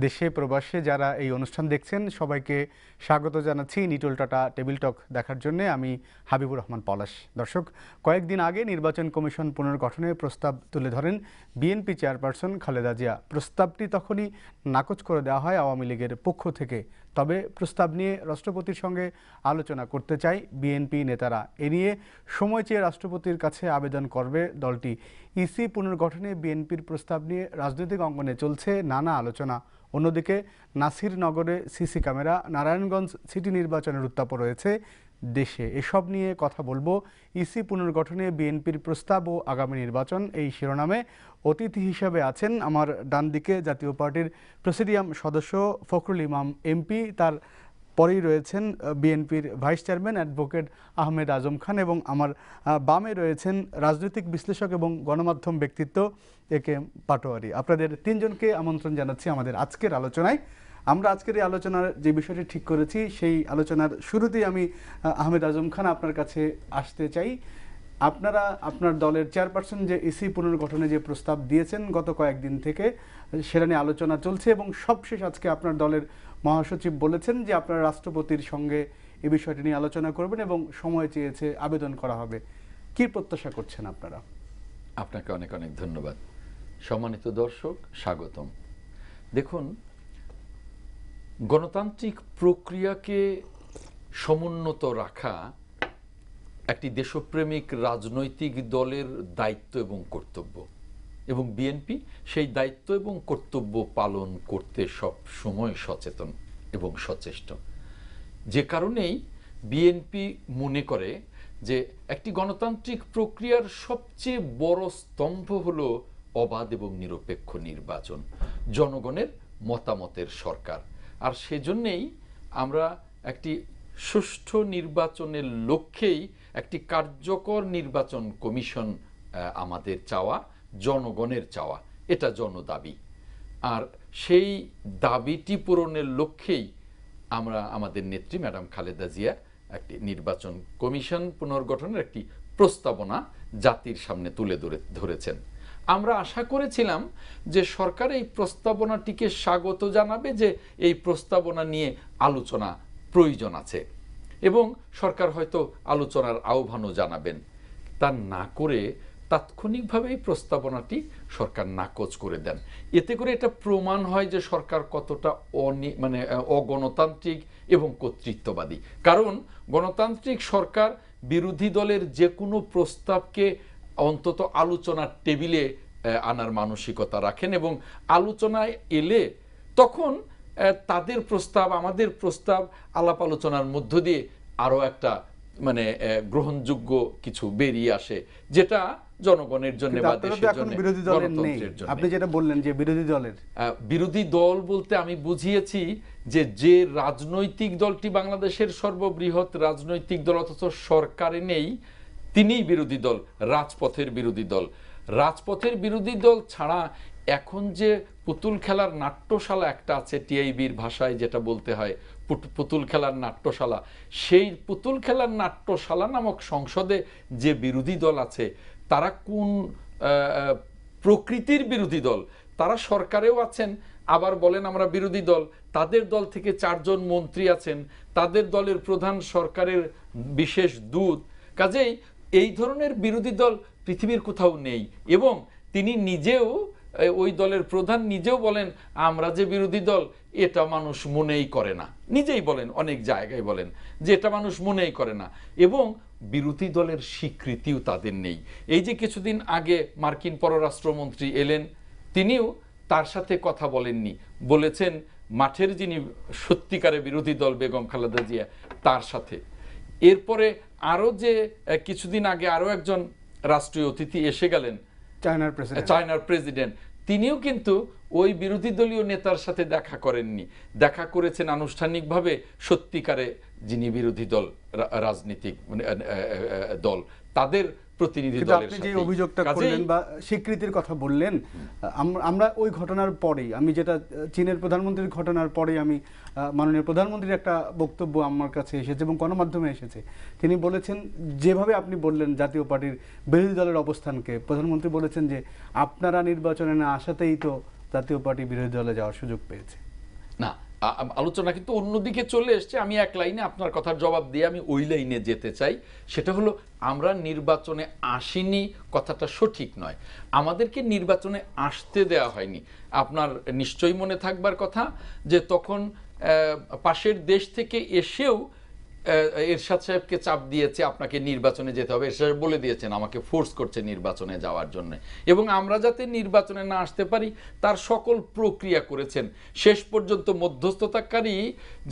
দেশে প্রবাসে যারা এই অনুষ্ঠান দেখছেন সবাইকে স্বাগত জানাচ্ছি নিটল টাটা টেবিল টক দেখার জন্য। আমি হাবিবুর রহমান পলাশ। দর্শক, কয়েকদিন আগে নির্বাচন কমিশন পুনর্গঠনের প্রস্তাব তুলে ধরেন বিএনপি চেয়ারপারসন খালেদা জিয়া। প্রস্তাবটি তখনই নাকচ করে দেওয়া হয় আওয়ামী লীগের পক্ষ থেকে। তবে প্রস্তাব নিয়ে রাষ্ট্রপতির সঙ্গে আলোচনা করতে চাই বিএনপি নেতারা। এ নিয়ে সময় চেয়ে রাষ্ট্রপতির কাছে আবেদন করবে দলটি। ইসি পুনর্গঠনে বিএনপির প্রস্তাব নিয়ে রাজনৈতিক অঙ্গনে চলছে নানা আলোচনা। অন্যদিকে নাসিরনগরে সিসি ক্যামেরা, নারায়ণগঞ্জ সিটি নির্বাচনের উত্তাপ রয়েছে দেশে। এসব নিয়ে কথা বলবো। ইসি পুনর্গঠনে বিএনপির প্রস্তাব ও আগামী নির্বাচন, এই শিরোনামে অতিথি হিসেবে আছেন আমার ডান দিকে জাতীয় পার্টির প্রেসিডিয়াম সদস্য ফখরুল ইমাম এমপি, তার পরেই রয়েছেন বিএনপির vice chairman advocate Ahmed Azam Khan, এবং আমার বামে রয়েছেন রাজনৈতিক বিশ্লেষক এবং গণমাধ্যম ব্যক্তিত্ব এ কে পাটোয়ারি। আপনাদের তিনজনকে আমন্ত্রণ জানাচ্ছি আমাদের আজকের আলোচনায়। আমরা আজকের এই আলোচনার যে বিষয়টি ঠিক করেছি, সেই আলোচনার শুরুতেই আমি আহমেদ আজম খান আপনার কাছে আসতে চাই। আপনারা আপনার দলের চেয়ারপারসন যে ইসি পুনর্গঠনে যে প্রস্তাব দিয়েছেন গত কয়েকদিন থেকে, সেটা নিয়ে আলোচনা চলছে এবং সবশেষ আজকে আপনার দলের মহাসচিব বলেছেন যে আপনারা রাষ্ট্রপতির সঙ্গে এই বিষয়টি নিয়ে আলোচনা করবেন এবং সময় চেয়েছে, আবেদন করা হবে। কি প্রত্যাশা করছেন আপনারা? আপনাকে অনেক অনেক ধন্যবাদ। সম্মানিত দর্শক, স্বাগতম। দেখুন, গণতান্ত্রিক প্রক্রিয়াকে সমুন্নত রাখা একটি দেশপ্রেমিক রাজনৈতিক দলের দায়িত্ব এবং কর্তব্য, এবং বিএনপি সেই দায়িত্ব এবং কর্তব্য পালন করতে সব সময় সচেতন এবং সচেষ্ট। যে কারণেই বিএনপি মনে করে যে একটি গণতান্ত্রিক প্রক্রিয়ার সবচেয়ে বড় স্তম্ভ হলো অবাধ এবং নিরপেক্ষ নির্বাচন, জনগণের মতামতের সরকার। আর সেজন্যেই আমরা একটি সুষ্ঠু নির্বাচনের লক্ষ্যেই একটি কার্যকর নির্বাচন কমিশন আমাদের চাওয়া, জনগণের চাওয়া, এটা জনদাবি। আর সেই দাবিটি পূরণের লক্ষ্যেই আমরা আমাদের নেত্রী ম্যাডাম খালেদা জিয়া একটি নির্বাচন কমিশন পুনর্গঠনের একটি প্রস্তাবনা জাতির সামনে তুলে ধরেছেন। আমরা আশা করেছিলাম যে সরকার এই প্রস্তাবনাটিকে স্বাগত জানাবে, যে এই প্রস্তাবনা নিয়ে আলোচনা প্রয়োজন আছে, এবং সরকার হয়তো আলোচনার আহ্বানও জানাবেন। তা না করে তাৎক্ষণিকভাবে এই প্রস্তাবনাটি সরকার নাকচ করে দেন। এতে করে এটা প্রমাণ হয় যে সরকার কতটা অগণতান্ত্রিক এবং কর্তৃত্ববাদী। কারণ গণতান্ত্রিক সরকার বিরোধী দলের যে কোনো প্রস্তাবকে অন্তত আলোচনার টেবিলে আনার মানসিকতা রাখেন, এবং আলোচনায় এলে তখন তাদের প্রস্তাব, আমাদের প্রস্তাব আলাপ আলোচনার মধ্য দিয়ে আরও একটা গ্রহণযোগ্য কিছু বেরিয়ে আসে, যেটা জনগণের জন্য বা দেশের জন্য, গণতন্ত্রের জন্য। আপনি যেটা বললেন যে বিরোধী দল বলতে আমি বুঝিয়েছি যে রাজনৈতিক দলটি বাংলাদেশের সর্ববৃহৎ রাজনৈতিক দল অথচ সরকারে নেই, তিনিই বিরোধী দল, রাজপথের বিরোধী দল। রাজপথের বিরোধী দল ছাড়া এখন যে পুতুল খেলার নাট্যশালা একটা আছে, টিআইবির ভাষায় যেটা বলতে হয় পুতুল খেলার নাট্যশালা, সেই পুতুল খেলার নাট্যশালা নামক সংসদে যে বিরোধী দল আছে, তারা কোন প্রকৃতির বিরোধী দল? তারা সরকারেও আছেন, আবার বলেন আমরা বিরোধী দল। তাদের দল থেকে 4 জন মন্ত্রী আছেন, তাদের দলের প্রধান সরকারের বিশেষ দূত। কাজেই এই ধরনের বিরোধী দল পৃথিবীর কোথাও নেই, এবং তিনি নিজেও, ওই দলের প্রধান নিজেও বলেন আমরা যে বিরোধী দল এটা মানুষ মনেই করে না। নিজেই বলেন, অনেক জায়গায় বলেন যে এটা মানুষ মনেই করে না, এবং বিরোধী দলের স্বীকৃতিও তাদের নেই। এই যে কিছুদিন আগে মার্কিন পররাষ্ট্রমন্ত্রী এলেন, তিনিও তার সাথে কথা বলেননি, বলেছেন মাঠের যিনি সত্যিকারে বিরোধী দল বেগম খালেদা জিয়া তার সাথে। এরপরে আরও যে কিছুদিন আগে আরও একজন রাষ্ট্রীয় অতিথি এসে গেলেন, চায়নার প্রেসিডেন্ট, তিনিও কিন্তু ওই বিরোধী দলীয় নেতার সাথে দেখা করেননি, দেখা করেছেন আনুষ্ঠানিকভাবে সত্যিকারে যিনি বিরোধী দল, রাজনীতিক দল, তাদের প্রতিনিধি দলের সাথে। আপনি যে অভিযোগটা করলেন বা স্বীকৃতির কথা বললেন, আমরা ওই ঘটনার পরেই, আমি যেটা চীনের প্রধানমন্ত্রীর ঘটনার পরেই আমি মাননীয় প্রধানমন্ত্রীর একটা বক্তব্য আমার কাছে এসেছে এবং গণমাধ্যমে এসেছে। তিনি বলেছেন, যেভাবে আপনি বললেন জাতীয় পার্টির বিরোধী দলের অবস্থানকে, প্রধানমন্ত্রী বলেছেন যে আপনারা নির্বাচনে না আসাতেই তো জাতীয় পার্টি বিরোধী দলে যাওয়ার সুযোগ পেয়েছে। না, আলোচনা কিন্তু অন্যদিকে চলে এসছে। আমি এক লাইনে আপনার কথার জবাব দিয়ে আমি ওই লাইনে যেতে চাই। সেটা হলো, আমরা নির্বাচনে আসিনি কথাটা সঠিক নয়, আমাদেরকে নির্বাচনে আসতে দেওয়া হয়নি। আপনার নিশ্চয়ই মনে থাকবার কথা যে তখন পাশের দেশ থেকে এসেও এরশাদ সাহেবকে চাপ দিয়েছে আপনাকে নির্বাচনে যেতে হবে। এরশাদ সাহেব বলে দিয়েছেন আমাকে ফোর্স করছে নির্বাচনে যাওয়ার জন্য, এবং আমরা যাতে নির্বাচনে না আসতে পারি তার সকল প্রক্রিয়া করেছেন। শেষ পর্যন্ত মধ্যস্থতাকারী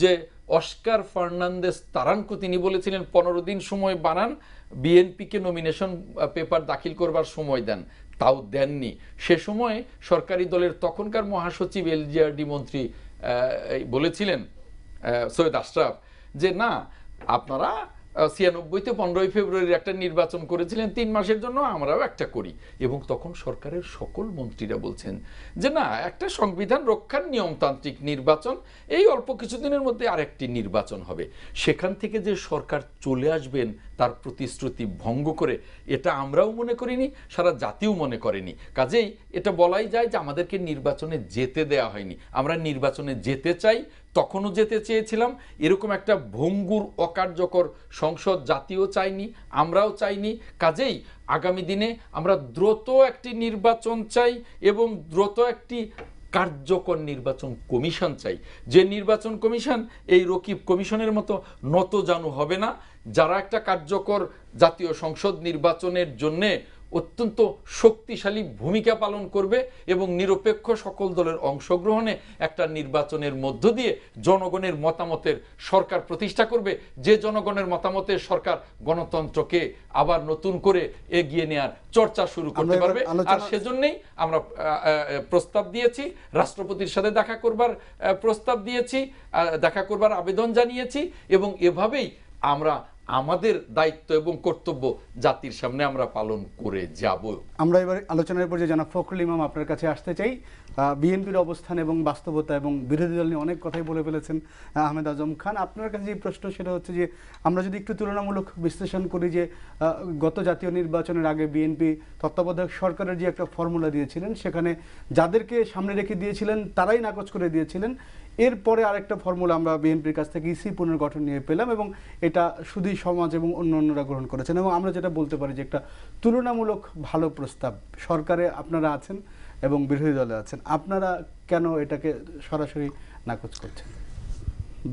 যে অস্কার ফার্নান্দেস তারানকো, তিনি বলেছিলেন 15 দিন সময় বানান, বিএনপিকে নমিনেশন পেপার দাখিল করবার সময় দেন, তাও দেননি। সে সময় সরকারি দলের তখনকার মহাসচিব এলজিআরডি মন্ত্রী বলেছিলেন সৈয়দ আশরাফ যে না, আপনারা 96-তে 15ই ফেব্রুয়ারির একটা নির্বাচন করেছিলেন 3 মাসের জন্য, আমরাও একটা করি। এবং তখন সরকারের সকল মন্ত্রীরা বলছেন যে না, একটা সংবিধান রক্ষার নিয়মতান্ত্রিক নির্বাচন, এই অল্প কিছুদিনের মধ্যে আরেকটি নির্বাচন হবে। সেখান থেকে যে সরকার চলে আসবেন তার প্রতিশ্রুতি ভঙ্গ করে, এটা আমরাও মনে করিনি, সারা জাতিও মনে করেনি। কাজেই এটা বলাই যায় যে আমাদেরকে নির্বাচনে যেতে দেয়া হয়নি। আমরা নির্বাচনে যেতে চাই, তখনও যেতে চেয়েছিলাম। এরকম একটা ভঙ্গুর অকার্যকর সংসদ জাতীয় চাইনি, আমরাও চাইনি। কাজেই আগামী দিনে আমরা দ্রুত একটি নির্বাচন চাই এবং দ্রুত একটি কার্যকর নির্বাচন কমিশন চাই। যে নির্বাচন কমিশন এই রকিব কমিশনের মতো নতজানু হবে না, যারা একটা কার্যকর জাতীয় সংসদ নির্বাচনের জন্যে অত্যন্ত শক্তিশালী ভূমিকা পালন করবে এবং নিরপেক্ষ সকল দলের অংশগ্রহণে একটা নির্বাচনের মধ্য দিয়ে জনগণের মতামতের সরকার প্রতিষ্ঠা করবে, যে জনগণের মতামতের সরকার গণতন্ত্রকে আবার নতুন করে এগিয়ে নেওয়ার চর্চা শুরু করতে পারবে। আর সেজন্যই আমরা প্রস্তাব দিয়েছি, রাষ্ট্রপতির সাথে দেখা করবার প্রস্তাব দিয়েছি, দেখা করবার আবেদন জানিয়েছি, এবং এভাবেই আমরা আমাদের দায়িত্ব এবং কর্তব্য জাতির সামনে আমরা পালন করে যাব। আমরা এবার আলোচনার পর্যায়ে জনাব ফখরুল ইমাম আপনার কাছে আসতে চাই। বিএনপির অবস্থান এবং বাস্তবতা এবং বিরোধী দল নিয়ে অনেক কথাই বলে ফেলেছেন আহমেদ আজম খান। আপনার কাছে যে প্রশ্ন সেটা হচ্ছে যে আমরা যদি একটু তুলনামূলক বিশ্লেষণ করি যে গত জাতীয় নির্বাচনের আগে বিএনপি তত্ত্বাবধায়ক সরকারের যে একটা ফর্মুলা দিয়েছিলেন, সেখানে যাদেরকে সামনে রেখে দিয়েছিলেন তারাই নাকচ করে দিয়েছিলেন। এরপরে আরেকটা ফর্মুলা আমরা বিএনপির কাছ থেকে ইসি পুনর্গঠন নিয়ে পেলাম, এবং এটা শুধুই সমাজ এবং অন্যরা গ্রহণ করেছেন। এবং আমরা যেটা বলতে পারি যে একটা তুলনামূলক ভালো প্রস্তাব। সরকারে আপনারা আছেন এবং বিরোধী দলে আছেন, আপনারা কেন এটাকে সরাসরি নাকচ করছেন?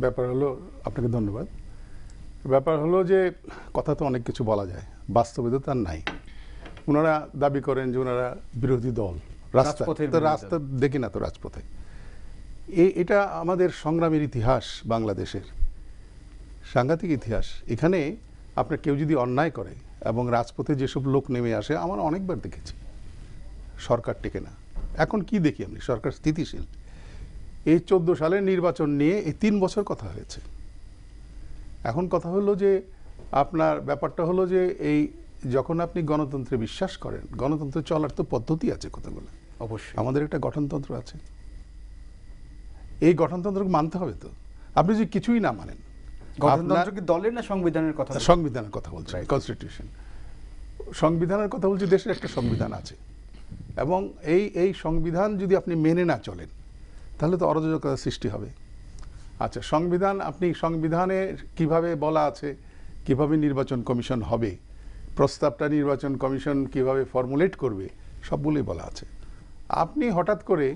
ব্যাপার হলো, আপনাকে ধন্যবাদ। ব্যাপার হলো যে কথা তো অনেক কিছু বলা যায়, বাস্তবে তো তার নাই। ওনারা দাবি করেন যে ওনারা বিরোধী দল, রাস্তা দেখি না তো রাজপথে। এটা আমাদের সংগ্রামের ইতিহাস, বাংলাদেশের সাংঘাতিক ইতিহাস। এখানে আপনার কেউ যদি অন্যায় করে এবং রাজপথে যেসব লোক নেমে আসে, আমরা অনেকবার দেখেছি সরকার টেকে না। এখন কি দেখি আমি, সরকার স্থিতিশীল। এই 14 সালের নির্বাচন নিয়ে এই 3 বছর কথা হয়েছে। এখন কথা হলো যে আপনার ব্যাপারটা হলো যে এই যখন আপনি গণতন্ত্রে বিশ্বাস করেন, গণতন্ত্রে চলার তো পদ্ধতি আছে কতগুলো। অবশ্যই আমাদের একটা গঠনতন্ত্র আছে, এই গঠনতন্ত্রকে মানতে হবে। তো আপনি যদি কিছুই না মানেন, গঠনতন্ত্র কি দলের না সংবিধানের কথা? সংবিধানের কথা বলছি, কনস্টিটিউশন, সংবিধানের কথা বলছি। দেশের একটা সংবিধান আছে, এবং এই সংবিধান যদি আপনি মেনে না চলেন তাহলে তো অরাজকতার সৃষ্টি হবে। আচ্ছা, সংবিধান, আপনি সংবিধানে কিভাবে বলা আছে কিভাবে নির্বাচন কমিশন হবে, প্রস্তাবটা নির্বাচন কমিশন কিভাবে ফর্মুলেট করবে, সবগুলোই বলা আছে। আপনি হঠাৎ করে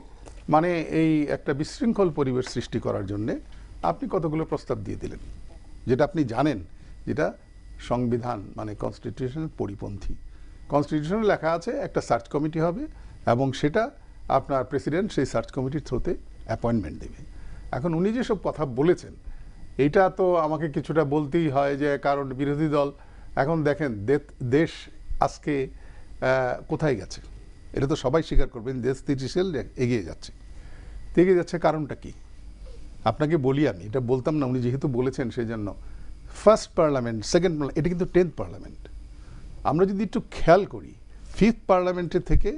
মানে এই একটা বিশৃঙ্খল পরিবেশ সৃষ্টি করার জন্যে আপনি কতগুলো প্রস্তাব দিয়ে দিলেন, যেটা আপনি জানেন যেটা সংবিধান মানে কনস্টিটিউশনের পরিপন্থী। কনস্টিটিউশনে লেখা আছে একটা সার্চ কমিটি হবে, এবং সেটা আপনার প্রেসিডেন্ট সেই সার্চ কমিটির থ্রুতে অ্যাপয়েন্টমেন্ট দেবে। এখন উনি যেসব কথা বলেছেন, এটা তো আমাকে কিছুটা বলতেই হয় যে, কারণ বিরোধী দল এখন দেখেন দেশ আজকে কোথায় গেছে, এটা তো সবাই স্বীকার করবেন, দেশ স্থিতিশীল এগিয়ে যাচ্ছে। এগিয়ে যাচ্ছে কারণটা কি আপনাকে বলি। আমি এটা বলতাম না, উনি যেহেতু বলেছেন সেই জন্য। ফার্স্ট পার্লামেন্ট, সেকেন্ড পার্লামেন্ট, এটা কিন্তু 10th পার্লামেন্ট। আমরা যদি একটু খেয়াল করি, 5th পার্লামেন্টের থেকে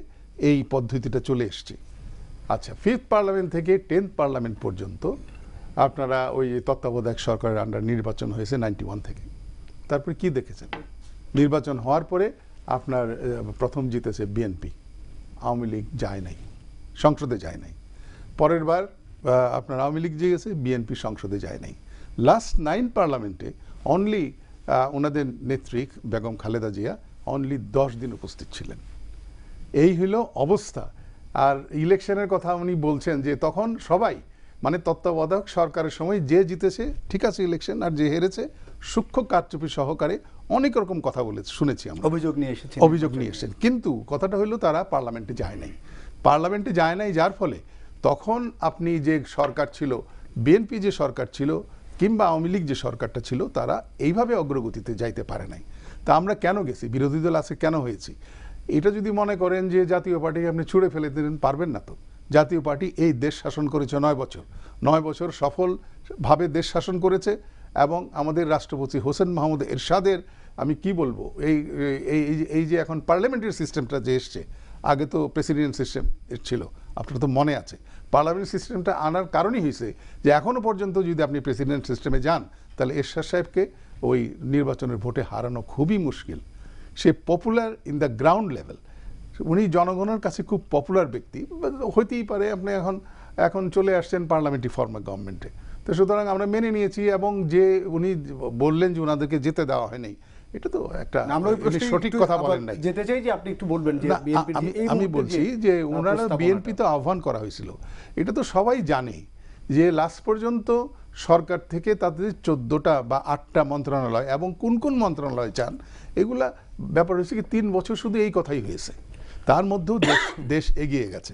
এই পদ্ধতিটা চলে এসছে। আচ্ছা, 5th পার্লামেন্ট থেকে 10th পার্লামেন্ট পর্যন্ত আপনারা ওই তত্ত্বাবধায়ক সরকারের আন্ডার নির্বাচন হয়েছে 91 থেকে। তারপরে কি দেখেছেন, নির্বাচন হওয়ার পরে আপনার প্রথম জিতেছে বিএনপি, আওয়ামী লীগ যায় নাই, সংসদে যায় নাই। পরের বার আপনার আওয়ামী লীগ যে গেছে, বিএনপি সংসদে যায় নাই। লাস্ট 9 পার্লামেন্টে অনলি ওনাদের নেত্রী বেগম খালেদা জিয়া অনলি 10 দিন উপস্থিত ছিলেন। এই হলো অবস্থা। আর ইলেকশনের কথা উনি বলছেন যে তখন সবাই মানে তত্ত্বাবধায়ক সরকারের সময় যে জিতেছে ঠিক আছে ইলেকশন, আর যে হেরেছে সূক্ষ্ম কারচুপি সহকারে অনেক রকম কথা বলেছে, শুনেছি আমরা, অভিযোগ নিয়ে এসেছেন। কিন্তু কথাটা হলো তারা পার্লামেন্টে যায় নাই। পার্লামেন্টে যায় নাই যার ফলে তখন আপনি যে সরকার ছিল, বিএনপি যে সরকার ছিল কিংবা আওয়ামী লীগ যে সরকারটা ছিল, তারা এইভাবে অগ্রগতিতে যাইতে পারে নাই। তা আমরা কেন গেছি, বিরোধী দল আছে কেন হয়েছি? এটা যদি মনে করেন যে জাতীয় পার্টিকে আপনি ছুঁড়ে ফেলে দিলেন, পারবেন না তো। জাতীয় পার্টি এই দেশ শাসন করেছে 9 বছর সফলভাবে দেশ শাসন করেছে। এবং আমাদের রাষ্ট্রপতি হোসেন মাহমুদ এরশাদের আমি কি বলবো, এই যে এখন পার্লামেন্টারি সিস্টেমটা যে এসছে, আগে তো প্রেসিডেন্ট সিস্টেম ছিল, আপনার তো মনে আছে। পার্লামেন্টারি সিস্টেমটা আনার কারণই হয়েছে যে এখনো পর্যন্ত যদি আপনি প্রেসিডেন্ট সিস্টেমে যান, তাহলে এরশাদ সাহেবকে ওই নির্বাচনের ভোটে হারানো খুবই মুশকিল। সে popular in the ground level, উনি জনগণের কাছে খুব পপুলার ব্যক্তি হইতেই পারে। আপনি এখন চলে আসছেন পার্লামেন্টারি ফর্ম অফ গভর্নমেন্টে, তো সুতরাং আমরা মেনে নিয়েছি। এবং যে উনি বললেন যে ওনাদেরকে যেতে দেওয়া হয়নি, এটা তো একটা সঠিক কথা বলেন নাই। যেতে চাই যে আপনি একটু বলবেন যে আমি বলছি যে ওনারা বিএনপি তো আহ্বান করা হয়েছিল, এটা তো সবাই জানে যে লাস্ট পর্যন্ত সরকার থেকে তাদের 14টা বা 8টা মন্ত্রণালয় এবং কোন কোন মন্ত্রণালয় চান, এগুলা ব্যাপার হয়েছে কি 3 বছর শুধু এই কথাই হয়েছে। তার মধ্যেও দেশ এগিয়ে গেছে।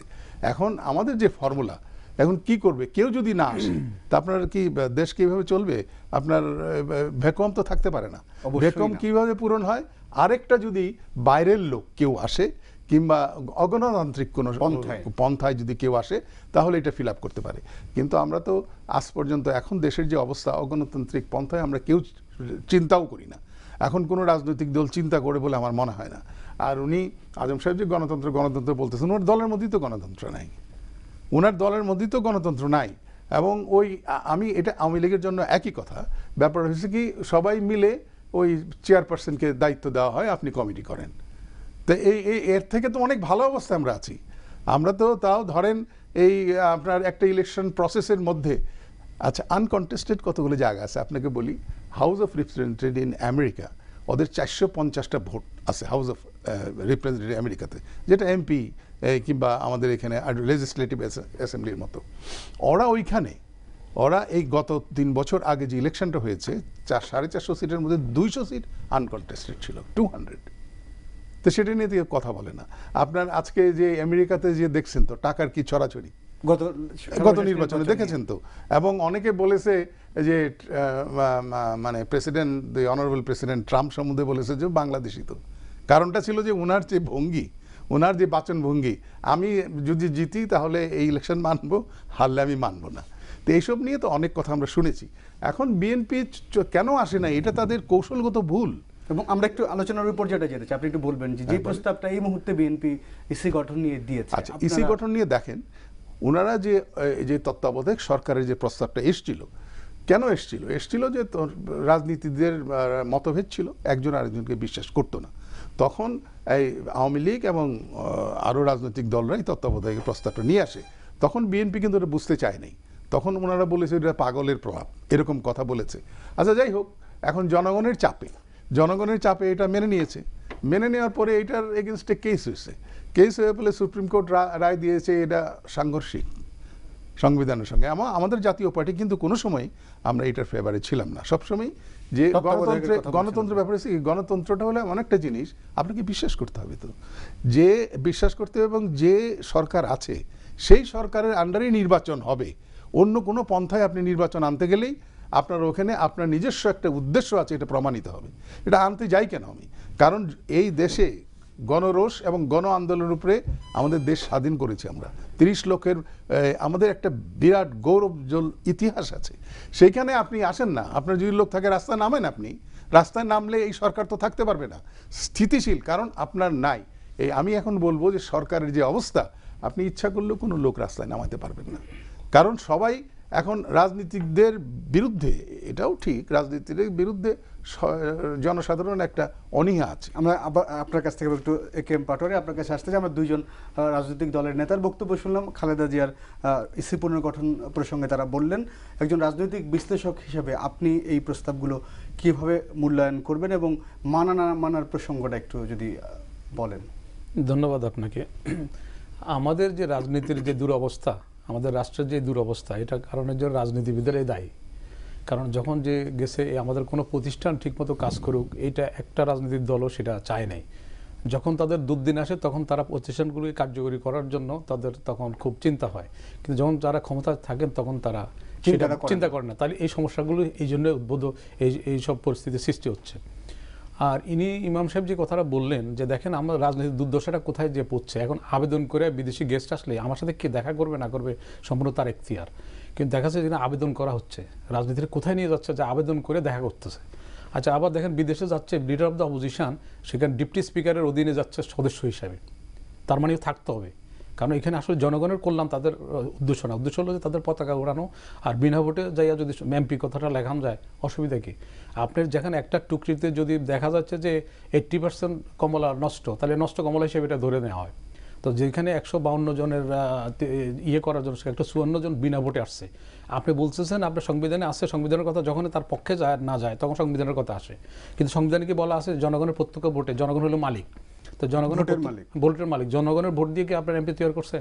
এখন আমাদের যে ফর্মুলা, এখন কি করবে কেউ যদি না আসে, তা আপনার কি দেশ কিভাবে চলবে? আপনার ভ্যাকুয়াম তো থাকতে পারে না। ভ্যাকুয়াম কিভাবে পূরণ হয়? আরেকটা যদি বাইরের লোক কেউ আসে কিংবা অগণতান্ত্রিক কোনো পন্থায় যদি কেউ আসে, তাহলে এটা ফিল আপ করতে পারে। কিন্তু আমরা তো আজ পর্যন্ত এখন দেশের যে অবস্থা, অগণতান্ত্রিক পন্থায় আমরা কেউ চিন্তাও করি না। এখন কোনো রাজনৈতিক দল চিন্তা করে বলে আমার মনে হয় না। আর উনি আজম সাহেব যে গণতন্ত্র বলতেছেন, ওনার দলের মধ্যেই তো গণতন্ত্র নাই, ওনার দলের মধ্যেই তো গণতন্ত্র নাই। এবং আমি এটা আওয়ামী লীগের জন্য একই কথা। ব্যাপার হচ্ছে কি, সবাই মিলে ওই চেয়ারপারসনকে দায়িত্ব দেওয়া হয়, আপনি কমিটি করেন। তো এর থেকে তো অনেক ভালো অবস্থায় আমরা আছি। আমরা তো তাও ধরেন এই আপনার একটা ইলেকশন প্রসেসের মধ্যে, আচ্ছা আনকন্টেস্টেড কতগুলো জায়গা আছে আপনাকে বলি। House of representative in America, ওদের 450টা ভোট আছে হাউস অফ রিপ্রেজেন্টেটিভ আমেরিকাতে, যেটা এমপি কিংবা আমাদের এখানে লেজিসলেটিভ অ্যাসেম্বলির মতো। ওরা এই গত 3 বছর আগে যে ইলেকশনটা হয়েছে, 450 সিটের মধ্যে 200 সিট আনকন্টেস্টেড ছিল, 200। তো সেটা নিয়ে তো কথা বলে না। আপনার আজকে যে আমেরিকাতে যে দেখছেন তো টাকার কি ছড়াছড়ি, গত নির্বাচনে দেখেছেন তো। এবং অনেকে বলেছে যে মানে president, the honourable president Trump সম্বন্ধে বলেছে যে বাংলাদেশি। তো কারণটা ছিল যে ওনার যে ভঙ্গি, ওনার যে বাচন ভঙ্গি, আমি যদি জিতি তাহলে এই ইলেকশন মানবো, হারলে আমি মানবো না। তো এইসব নিয়ে তো অনেক কথা আমরা শুনেছি। এখন বিএনপি কেন আসে না, এটা তাদের কৌশলগত ভুল। এবং আমরা একটু আলোচনার উপর যেটা যেতে চাই, আপনি একটু বলবেন যে প্রস্তাবটা এই মুহূর্তে বিএনপি ইসি গঠন নিয়ে দিয়েছে। আচ্ছা, ইসি গঠন নিয়ে দেখেন, ওনারা যে তত্ত্বাবধায়ক সরকারের যে প্রস্তাবটা এসছিল, কেন এসছিল যে রাজনীতিদের মতভেদ ছিল, একজন আরেকজনকে বিশ্বাস করতো না। তখন এই আওয়ামী লীগ এবং আরও রাজনৈতিক দলরাই তত্ত্বাবধায়ক প্রস্তাবটা নিয়ে আসে। তখন বিএনপি কিন্তু ওটা বুঝতে চায় নাই। তখন ওনারা বলেছে এটা পাগলের প্রভাব, এরকম কথা বলেছে। আচ্ছা যাই হোক, এখন জনগণের চাপে এটা মেনে নিয়েছে। মেনে নেওয়ার পরে এটার এগেনস্টে কেস হয়ে বলে সুপ্রিম কোর্ট রায় দিয়েছে এটা সাংঘর্ষিক সংবিধানের সঙ্গে। আমাদের জাতীয় পার্টি কিন্তু কোনো সময় আমরা এটার ফেভারে ছিলাম না। সবসময় যে গণতন্ত্রের ব্যাপারে, গণতন্ত্রটা হলে এমন একটা জিনিস, আপনাকে বিশ্বাস করতে হবে। তো যে বিশ্বাস করতে হবে, এবং যে সরকার আছে সেই সরকারের আন্ডারেই নির্বাচন হবে। অন্য কোনো পন্থায় আপনি নির্বাচন আনতে গেলেই আপনার ওখানে আপনার নিজস্ব একটা উদ্দেশ্য আছে, এটা প্রমাণিত হবে। এটা আনতে যাই কেন আমি, কারণ এই দেশে গণরোষ এবং গণ আন্দোলনের উপরে আমাদের দেশ স্বাধীন করেছি আমরা। 30 লক্ষের আমাদের একটা বিরাট গৌরবজ্জ্বল ইতিহাস আছে। সেইখানে আপনি আসেন না, আপনার যদি লোক থাকে রাস্তায় নামেন, আপনি রাস্তায় নামলে এই সরকার তো থাকতে পারবে না স্থিতিশীল, কারণ আপনার নাই। আমি এখন বলবো যে সরকারের যে অবস্থা, আপনি ইচ্ছা করলেও কোনো লোক রাস্তায় নামাতে পারবেন না, কারণ সবাই এখন রাজনীতিকদের বিরুদ্ধে, এটাও ঠিক, রাজনীতির বিরুদ্ধে জনসাধারণ একটা অনীহা আছে। আমরা আপনার কাছ থেকে একটু একে এম পাটোয়ারি আপনার কাছে আসতে চাই। আমরা দুইজন রাজনৈতিক দলের নেতার বক্তব্য শুনলাম। খালেদা জিয়ার ইসি পুনর্গঠন প্রসঙ্গে তারা বললেন। একজন রাজনৈতিক বিশ্লেষক হিসেবে আপনি এই প্রস্তাবগুলো কিভাবে মূল্যায়ন করবেন এবং মানা না মানার প্রসঙ্গটা একটু যদি বলেন। ধন্যবাদ আপনাকে। আমাদের যে রাজনীতির যে দুরবস্থা, আমাদের রাষ্ট্রের যে দুরবস্থা, এটা কারণের জন্য রাজনীতিবিদেরাই দায়ী। কারণ যখন যে গেছে আমাদের কোনো প্রতিষ্ঠান ঠিকমতো কাজ করুক, এইটা একটা রাজনৈতিক দলও সেটা চায় নাই। যখন তাদের দুর্দিন আসে তখন তারা প্রতিষ্ঠানগুলিকে কার্যকরী করার জন্য তাদের তখন খুব চিন্তা হয়, কিন্তু যখন যারা ক্ষমতা থাকেন তখন তারা সেটা চিন্তা করে না। তাহলে এই সমস্যাগুলো এই জন্য উদ্ভূত, এই সব পরিস্থিতির সৃষ্টি হচ্ছে। আর ইমাম সাহেব যে কথাটা বললেন যে দেখেন আমরা রাজনীতির দুর্দশাটা কোথায় যে পড়ছে। এখন আবেদন করে বিদেশি গেস্ট আসলে আমার সাথে কে দেখা করবে না করবে সম্পূর্ণ তার এখতিয়ার, কিন্তু দেখা যাচ্ছে যে আবেদন করা হচ্ছে। রাজনীতির কোথায় নিয়ে যাচ্ছে যে আবেদন করে দেখা করতেছে। আচ্ছা, আবার দেখেন বিদেশে যাচ্ছে লিডার অফ দ্য অপোজিশন, সেখানে ডিপটি স্পিকারের অধীনে যাচ্ছে সদস্য হিসাবে। তার মানে থাকতে হবে, কারণ এখানে আসলে জনগণের কল্যাণ তাদের উদ্দেশ্য না। উদ্দেশ্য হলো যে তাদের পতাকা উড়ানো আর বিনা ভোটে যাইয়া যদি এমপি কথাটা লেখানো যায়, অসুবিধা কি? আপনার যেখানে একটা টুকরিতে যদি দেখা যাচ্ছে যে 80% কমলা নষ্ট, তাহলে নষ্ট কমলা হিসেবে এটা ধরে নেওয়া হয়। তো যেখানে 152 জনের ইয়ে করার জন্য 154 জন বিনা ভোটে আসছে। আপনি বলতেছেন আপনার সংবিধানে আসছে, সংবিধানের কথা যখন তার পক্ষে যায় না যায় তখন সংবিধানের কথা আসে, কিন্তু সংবিধানে কি বলা আছে জনগণের প্রত্যক্ষ ভোটে, জনগণ হলো মালিক। তো জনগণের ভোটের মালিক, জনগণের ভোট দিয়ে কি আপনার এমপি তৈরি করছে?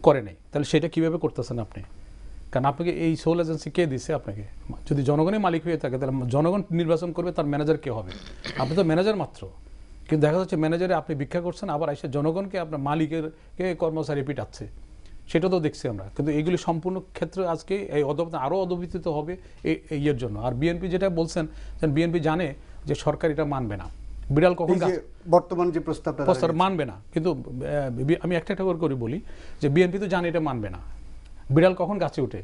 করে নাই। তাহলে সেটা কিভাবে করতেছেন আপনি? কারণ আপনাকে এই সোল এজেন্সি কে দিচ্ছে আপনাকে? যদি জনগণই মালিক হয়ে থাকে তাহলে জনগণ নির্বাচন করবে, তার ম্যানেজার কে হবে? আপনি তো ম্যানেজার মাত্র, কিন্তু দেখা যাচ্ছে ম্যানেজারে আপনি ভিক্ষা করছেন, আবার এসে জনগণকে আপনার মালিকের কর্মচারী পিটাচ্ছে। সেটা তো দেখছি আমরা। কিন্তু এইগুলি সম্পূর্ণ ক্ষেত্রে আজকে এই আরও অধঃপতিত হবে ইয়ের জন্য। আর বিএনপি যেটা বলছেন, বিএনপি জানে যে সরকার এটা মানবে না। বিড়াল কখন বর্তমান যে প্রস্তাব মানবে না, কিন্তু আমি একটা করে বলি যে বিএনপি তো জানে এটা মানবে না। বিড়াল কখন গাছে উঠে?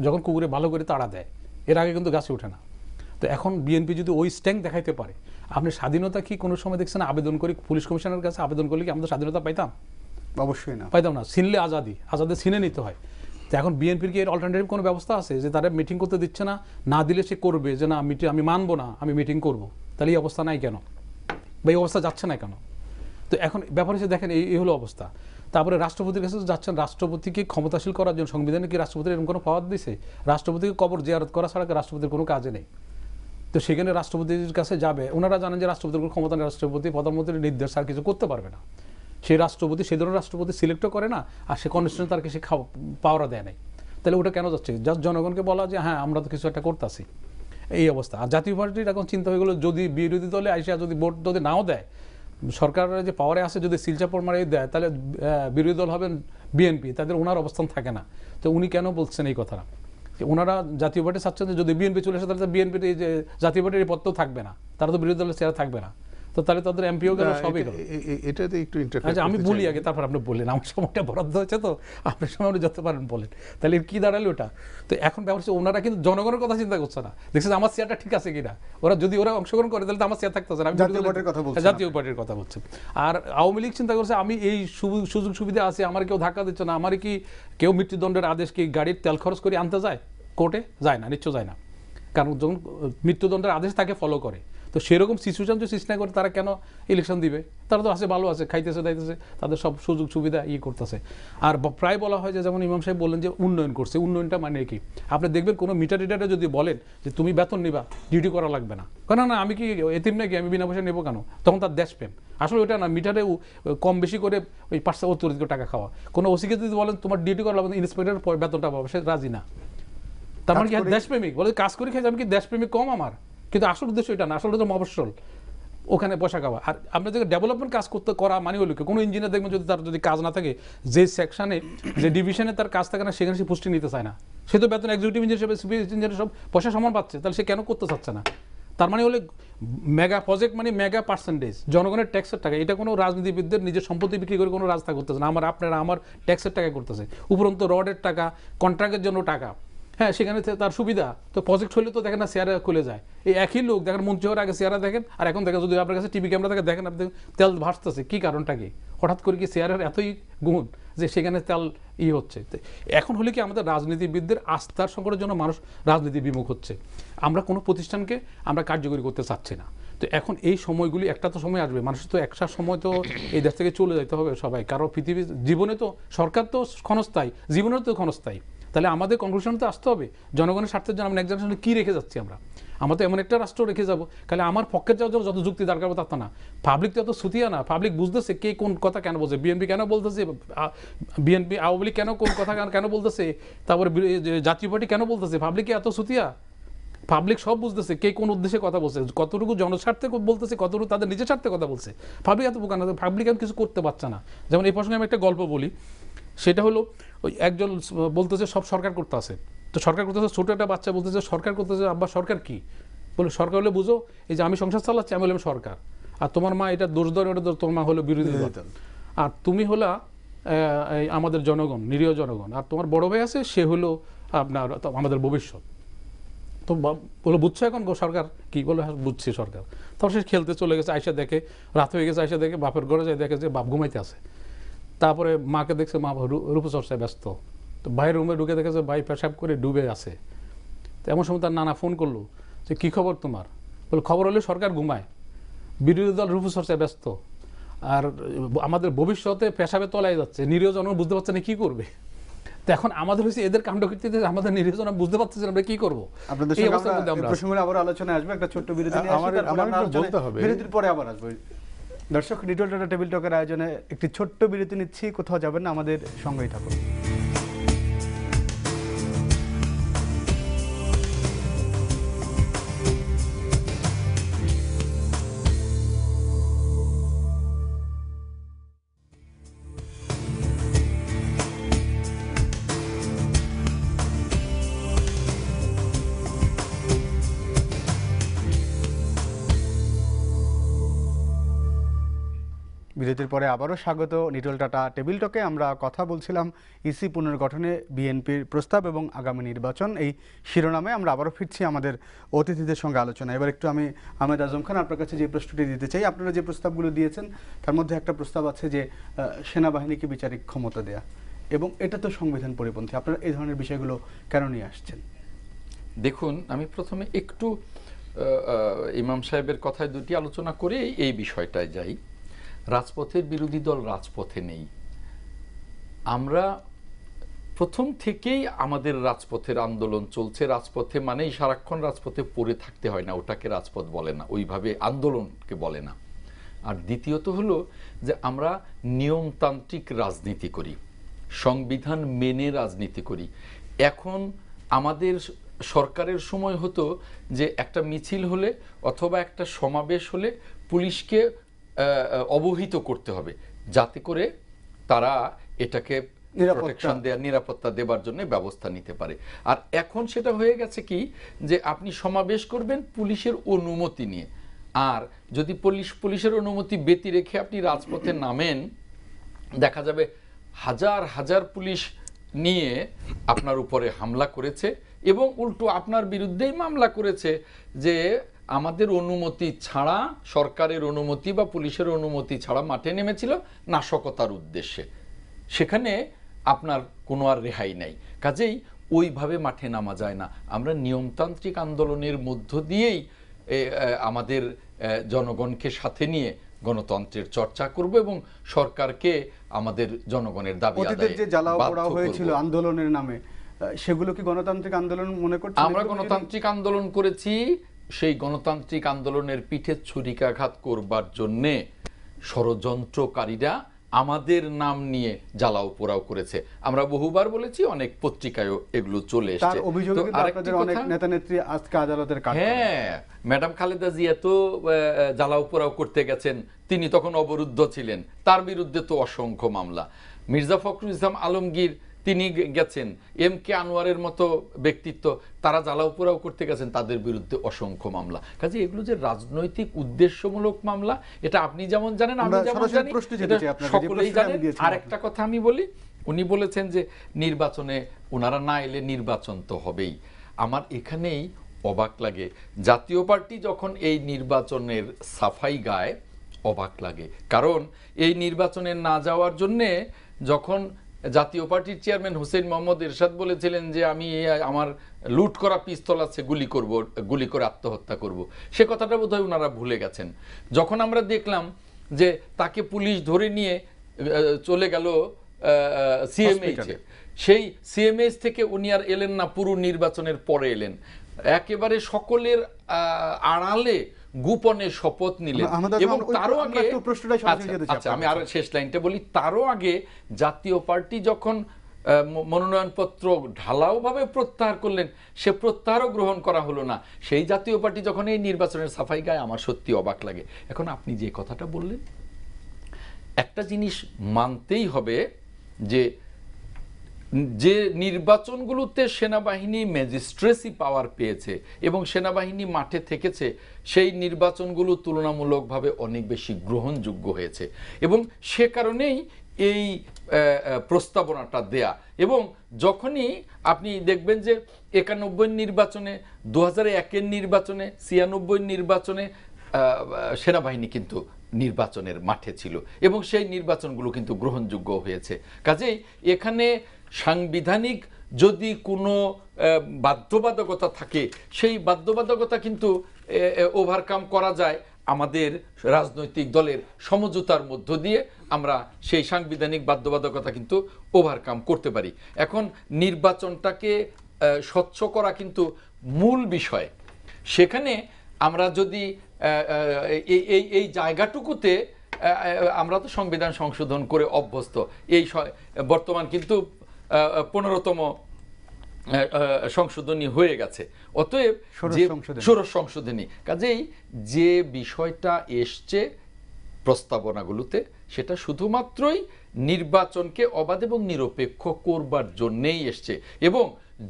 যখন কুকুরে ভালো করে তাড়া দেয়, এর আগে কিন্তু গাছে ওঠে না। তো এখন বিএনপি যদি ওই স্ট্যাঙ্ক দেখাইতে পারে, আপনি স্বাধীনতা কি কোনো সময় দেখছেন আবেদন করি পুলিশ কমিশনের কাছে আবেদন করলে কি আমরা স্বাধীনতা পাইতাম? অবশ্যই না, পাইতাম না। ছিনলে আজাদি ছিনে নিতে হয়। তো এখন বিএনপির কি এর অল্টারনেটিভ কোনো ব্যবস্থা আছে যে তারা মিটিং করতে দিচ্ছে না? না দিলে সে করবে যে না আমি মানবো না, আমি মিটিং করব। তাহলে এই অবস্থা নাই কেন, বা এই অবস্থা যাচ্ছে না কেন? তো এখন ব্যাপার হচ্ছে দেখেন এই হলো অবস্থা। তারপরে রাষ্ট্রপতির কাছে যাচ্ছেন, রাষ্ট্রপতিকে ক্ষমতাশীল করার জন্য সংবিধানে কি রাষ্ট্রপতির এরকম কোনো পাওয়ার দিছে? রাষ্ট্রপতিকে কবর জিয়ারত করা ছাড়া রাষ্ট্রপতির কোনো কাজে নেই। তো সেখানে রাষ্ট্রপতির কাছে যাবে, ওনারা জানেন যে রাষ্ট্রপতির কোনো ক্ষমতা নেই, রাষ্ট্রপতি প্রধানমন্ত্রীর নির্দেশ আর কিছু করতে পারবে না। সেই রাষ্ট্রপতি সেই ধরনের রাষ্ট্রপতি সিলেক্টও করে না, আর সে কনস্টিটিউশন তার সে পাওয়ারও দেয় নাই। তাহলে ওটা কেন যাচ্ছে? জাস্ট জনগণকে বলা যে হ্যাঁ আমরা তো কিছু একটা করতেছি, এই অবস্থা। আর জাতীয় পার্টির এখন চিন্তা হয়ে গেলো যদি বিরোধী দলে আইসা যদি ভোট যদি নাও দেয়, সরকারের যে পাওয়ারে আছে যদি সিলচাপড় মারিয়ে দেয়, তাহলে বিরোধী দল হবেন বিএনপি, তাদের ওনার অবস্থান থাকে না। তো উনি কেন বলছেন এই কথাটা? ওনারা জাতীয় পার্টি চাচ্ছেন যে যদি বিএনপি চলে আসে তাহলে বিএনপির এই যে জাতীয় পার্টির এই পদও থাকবে না, তারা তো বিরোধী দলের চেয়ার থাকবে না। তো তাহলে তাদের এমপিও গেল, সবই গেল। এটাতে একটু আচ্ছা আমি বলি আগে, তারপর আপনি বললেন। আমার সময়টা বরাদ্দ হয়েছে, তো আপনার সময় আপনি যত পারেন বলেন। তাহলে কি দাঁড়ালো ওটা? তো এখন ব্যাপার হচ্ছে ওনারা কিন্তু জনগণের কথা চিন্তা করছে না, দেখছে আমার চেয়ারটা ঠিক আছে কিনা। যদি ওরা অংশগ্রহণ করে তাহলে তো আমার চেয়ার থাকতেছে না। জাতীয় পার্টির কথা বলছে। আর আওয়ামী লীগ চিন্তা করছে আমি এই সুযোগ সুবিধা আছে, আমার কেউ ধাক্কা দিচ্ছে না, আমার কি কেউ মৃত্যুদণ্ডের আদেশ কি গাড়ির তেল খরচ করে আনতে যায়? কোর্টে যায় না, নিশ্চয় যায় না। কারণ যখন মৃত্যুদণ্ডের আদেশ তাকে ফলো করে, তো সেরকম সিচুয়েশন যদি সৃষ্টি না করে তারা কেন ইলেকশন দিবে? তারা তো আছে, ভালো আছে, খাইতেছে দাইতেছে, তাদের সব সুযোগ সুবিধা করতেছে। আর প্রায় বলা হয় যে যেমন ইমাম সাহেব বললেন যে উন্নয়ন করছে, উন্নয়নটা মানে কি? আপনি দেখবেন কোনো মিটার রিডারে যদি বলেন যে তুমি বেতন নিবা, ডিউটি করা লাগবে না, কেন না আমি কি এতিম নাকি, আমি বিনা পয়সা নেবো কেন? তখন তার দেশপ্রেম। আসলে ওইটা না, মিটারে কম বেশি করে ওই 570 টাকা খাওয়া। কোনো ওসিকে যদি বলেন তোমার ডিউটি করা লাগবে, ইন্সপেক্টরের বেতনটা পাবো, সে রাজি না। তার মানে কি দেশপ্রেমিক? বলে কাজ করে খেয়েছে, আমি কি দেশপ্রেমিক কম আমার? কিন্তু আসল উদ্দেশ্য এটা না, আসল উদ্দেশ্য মফস্বল, ওখানে পয়সা খাওয়া। আর আমরা যে ডেভেলপমেন্ট কাজ করা মানে হলো কি, কোনো ইঞ্জিনিয়ার দেখবেন যদি তার যদি কাজ না থাকে, যে সেকশনে যে ডিভিশনে তার কাজ থাকে না সেখানে সে পুষ্টি নিতে চায় না। সে তো বেতন এক্সিকিউটিভ ইঞ্জিনিয়ার সব পয়সা সমান পাচ্ছে, তাহলে সে কেন করতে চাচ্ছে না? তার মানে হলে মেগা প্রজেক্ট মানে মেগা পার্সেন্টেজ জনগণের ট্যাক্সের টাকা। এটা কোনো রাজনীতিবিদদের নিজের সম্পত্তি বিক্রি করে কোনো রাস্তা করতেছে না, আপনারা আমার ট্যাক্সের টাকা করতেছে। উপরন্ত রডের টাকা, কন্ট্রাক্টের জন্য টাকা, হ্যাঁ সেখানে তার সুবিধা তো প্রজেক্ট হলে তো দেখেন না চেয়ারে খুলে যায়, এই একই লোক দেখেন মন্ত্রী হওয়ার আগে চেয়ারে দেখেন, আর এখন দেখেন যদি আপনার কাছে টিভি ক্যামেরা থাকে দেখেন আপনি তেল ভাসতেছে, কি কারণটা কি? হঠাৎ করে কি চেয়ারের এতই গুণ যে সেখানে তেল হচ্ছে? এখন হলে কি আমাদের রাজনীতিবিদদের আস্থার সংকটের জন্য মানুষ রাজনীতি বিমুখ হচ্ছে, আমরা কোনো প্রতিষ্ঠানকে আমরা কার্যকরী করতে চাচ্ছি না। তো এখন এই সময়গুলি একটা তো সময় আসবে, মানুষের তো একটা সময় তো এই দেশ থেকে চলে যেতে হবে সবাই, কারো পৃথিবীর জীবনে তো সরকার তো ক্ষণস্থায়ী, জীবনের তো ক্ষণস্থায়ী, তাহলে আমাদের কনক্লুশন তো আসতে হবে জনগণের স্বার্থের জন্য আমরা এক জেনারেশনে কী রেখে যাচ্ছি, আমরা তো এমন একটা রাষ্ট্র রেখে যাবো, তাহলে আমার পক্ষের যাওয়ার জন্য যত যুক্তি দরকার তা তো না। পাবলিক তো এত সুতিয়া না, পাবলিক বুঝতেছে কে কোন কথা কেন বলছে, বিএনপি কেন বলতেছে, বিএনপি আওয়ামী লীগ কেন কোন কথা কেন বলতেছে, তারপরে জাতীয় পার্টি কেন বলতেছে, পাবলিক এত সুতিয়া? পাবলিক সব বুঝতেছে কে কোন উদ্দেশ্যে কথা বলছে, কতটুকু জনস্বার্থে বলতেছে, কতটুকু তাদের নিজের স্বার্থে কথা বলছে। পাবলিক এত বোকা না, পাবলিক এখন কিছু করতে পারছে না। যেমন এই প্রসঙ্গে আমি একটা গল্প বলি, সেটা হলো ওই একজন বলতেছে সব সরকার করতে আছে, তো সরকার করতেছে, ছোটো একটা বাচ্চা বলতেছে সরকার করতেছে, আব্বা সরকার কি? বলে সরকার হলে বুঝো এই যে আমি সংসার চালাচ্ছি আমি হলাম সরকার, আর তোমার মা এটা দোষ ধরে ওটা তোমার মা হলো বিরোধী দল, আর তুমি হলা আমাদের জনগণ, নিরীহ জনগণ, আর তোমার বড় ভাই আছে সে হলো আপনার আমাদের ভবিষ্যৎ। তো বলে বুঝছো এখন সরকার কি? বলে হ্যাঁ বুঝছি সরকার। তারপর সে খেলতে চলে গেছে, আয়সা দেখে রাত হয়ে গেছে, আয়সা দেখে বাপের ঘরে যায়, দেখে যে বাপ ঘুমাইতে আছে। তারপরে মাকে দেখছে মা রূপচর্চায় ব্যস্ত, তো ভাইয়ের রুমে ঢুকে দেখেছে ভাই পেশাব করে ডুবে আছে। তো এমন সময় তার নানা ফোন করলো যে কী খবর তোমার? বলে খবর হলে সরকার ঘুমায়, বিরোধী দল রূপচর্চায় ব্যস্ত, আর আমাদের ভবিষ্যতে পেশাবে তলায় যাচ্ছে, নিরীহ জনগণ বুঝতে পারছে না কী করবে। তো এখন আমাদের হচ্ছে এদের কাণ্ডকৃতিতে আমাদের নিরীহ জন বুঝতে পারতেছি আমরা কী করবো। আপনাদের সঙ্গে আমরা প্রসঙ্গে আবার আলোচনায় আসবো, একটা ছোট্ট বিরতি নিয়ে আসি, তারপর আমরা বলতে হবে বিরতির পরে আবার আসবো। দর্শক, নিটল টাটা টেবিল টকের আয়োজনে একটি ছোট্ট বিরতি নিচ্ছি, কোথাও যাবেন না, আমাদের সঙ্গেই থাকুন। বিরতির পরে আবারও স্বাগত নিটল টাটা টেবিল টকে। আমরা কথা বলছিলাম ইসি পুনর্গঠনে বিএনপির প্রস্তাব এবং আগামী নির্বাচন, এই শিরোনামে আমরা আবারও ফিরছি আমাদের অতিথিদের সঙ্গে আলোচনা। এবার একটু আমি আহমেদ আজম খান আপনার কাছে যে প্রশ্নটি দিতে চাই, আপনারা যে প্রস্তাবগুলো দিয়েছেন তার মধ্যে একটা প্রস্তাব আছে যে সেনাবাহিনীকে বিচারিক ক্ষমতা দেয়া, এবং এটা তো সংবিধান পরিপন্থী। আপনারা এই ধরনের বিষয়গুলো কেন নিয়ে আসছেন? দেখুন, আমি প্রথমে একটু ইমাম সাহেবের কথায় দুটি আলোচনা করে এই বিষয়টায় যাই। রাজপথের বিরোধী দল রাজপথে নেই, আমরা প্রথম থেকেই আমাদের রাজপথের আন্দোলন চলছে। রাজপথে মানেই সারাক্ষণ রাজপথে পড়ে থাকতে হয় না, ওটাকে রাজপথ বলে না, ওইভাবে আন্দোলনকে বলে না। আর দ্বিতীয়ত হলো যে আমরা নিয়মতান্ত্রিক রাজনীতি করি, সংবিধান মেনে রাজনীতি করি। এখন আমাদের সরকারের সময় হতো যে একটা মিছিল হলে অথবা একটা সমাবেশ হলে পুলিশকে অবহিত করতে হবে, যাতে করে তারা এটাকে প্রোটেকশন দেওয়ার, নিরাপত্তা দেবার জন্য ব্যবস্থা নিতে পারে। আর এখন সেটা হয়ে গেছে কি যে আপনি সমাবেশ করবেন পুলিশের অনুমতি নিয়ে, আর যদি পুলিশের অনুমতি ব্যতি রেখে আপনি রাজপথে নামেন, দেখা যাবে হাজার হাজার পুলিশ নিয়ে আপনার উপরে হামলা করেছে এবং উল্টো আপনার বিরুদ্ধেই মামলা করেছে যে আমাদের অনুমতি ছাড়া, সরকারের অনুমতি বা পুলিশের অনুমতি ছাড়া মাঠে নেমেছিল নাশকতার উদ্দেশ্যে। সেখানে আপনার কোনো আর রেহাই নাই। কাজেই ওইভাবে মাঠে নামা যায় না। আমরা নিয়মতান্ত্রিক আন্দোলনের মধ্য দিয়েই আমাদের জনগণকে সাথে নিয়ে গণতন্ত্রের চর্চা করব এবং সরকারকে আমাদের জনগণের দাবি আদায়ে যে জ্বালাও পোড়াও হয়েছিল আন্দোলনের নামে, সেগুলো কি গণতান্ত্রিক আন্দোলন মনে করছেন? আমরা গণতান্ত্রিক আন্দোলন করেছি, সেই গণতান্ত্রিক আন্দোলনের পিঠে ছুরিকাঘাত করবার জন্যে ষড়যন্ত্রকারীরা আমাদের নাম নিয়ে জ্বালাও পোড়াও করেছে। আমরা বহুবার বলেছি, অনেক পত্রিকায়ও এগুলো চলে এসেছে। হ্যাঁ, ম্যাডাম খালেদা জিয়া তো জ্বালাও পোড়াও করতে গেছেন, তিনি তখন অবরুদ্ধ ছিলেন, তার বিরুদ্ধে তো অসংখ্য মামলা। মির্জা ফখরুল ইসলাম আলমগীর তিনি গেছেন, এম কে আনোয়ারের মতো ব্যক্তিত্ব তারা জ্বালাও পোড়াও করতে গেছেন, তাদের বিরুদ্ধে অসংখ্য মামলা। কাজে এগুলো যে রাজনৈতিক উদ্দেশ্যমূলক মামলা, এটা আপনি যেমন জানেন, আমি যেমন জানি, সকলেই জানেন। আরেকটা কথা আমি বলি, উনি বলেছেন যে নির্বাচনে ওনারা না এলে নির্বাচন তো হবেই। আমার এখানেই অবাক লাগে, জাতীয় পার্টি যখন এই নির্বাচনের সাফাই গায় অবাক লাগে, কারণ এই নির্বাচনে না যাওয়ার জন্যে যখন জাতীয় পার্টির চেয়ারম্যান হোসেন মোহাম্মদ এরশাদ বলেছিলেন যে আমি আমার লুট করা পিস্তল আছে, গুলি করে আত্মহত্যা করব, সে কথাটা বোধহয় ওনারা ভুলে গেছেন। যখন আমরা দেখলাম যে তাকে পুলিশ ধরে নিয়ে চলে গেল সিএমএইচে, সেই সিএমএইচ থেকে উনি আর এলেন না, পুরো নির্বাচনের পরে এলেন, একেবারে সকলের আড়ালে গোপনে শপথ নিলেন। এবং তারও আগে, আচ্ছা আমি আর শেষ লাইনটা বলি, তারও আগে জাতীয় পার্টি যখন মনোনয়নপত্র ঢালাও ভাবে প্রত্যাহার করলেন, সে প্রত্যাহারও গ্রহণ করা হলো না। সেই জাতীয় পার্টি যখন এই নির্বাচনের সাফাই গায়, আমার সত্যি অবাক লাগে। এখন আপনি যে কথাটা বললেন, একটা জিনিস মানতেই হবে যে নির্বাচনগুলোতে সেনাবাহিনী ম্যাজিস্ট্রেসি পাওয়ার পেয়েছে এবং সেনাবাহিনী মাঠে থেকেছে, সেই নির্বাচনগুলো তুলনামূলকভাবে অনেক বেশি গ্রহণযোগ্য হয়েছে এবং সে কারণেই এই প্রস্তাবনাটা দেয়া। এবং যখনই আপনি দেখবেন যে 91 নির্বাচনে, 2001-এর নির্বাচনে, 96 নির্বাচনে সেনাবাহিনী কিন্তু নির্বাচনের মাঠে ছিল এবং সেই নির্বাচনগুলো কিন্তু গ্রহণযোগ্য হয়েছে। কাজেই এখানে সাংবিধানিক যদি কোনো বাধ্যবাধকতা থাকে, সেই বাধ্যবাধকতা কিন্তু ওভারকাম করা যায় আমাদের রাজনৈতিক দলের সমঝোতার মধ্য দিয়ে। আমরা সেই সাংবিধানিক বাধ্যবাধকতা কিন্তু ওভারকাম করতে পারি। এখন নির্বাচনটাকে স্বচ্ছ করা কিন্তু মূল বিষয়। সেখানে আমরা যদি এই জায়গাটুকুতে, আমরা তো সংবিধান সংশোধন করে অভ্যস্ত, এই বর্তমান কিন্তু 15তম সংশোধনী হয়ে গেছে, অতএব ষোড়শ সংশোধনী। কাজেই যে বিষয়টা এসছে প্রস্তাবনাগুলোতে, সেটা শুধুমাত্রই নির্বাচনকে অবাধ এবং নিরপেক্ষ করবার জন্যেই এসছে। এবং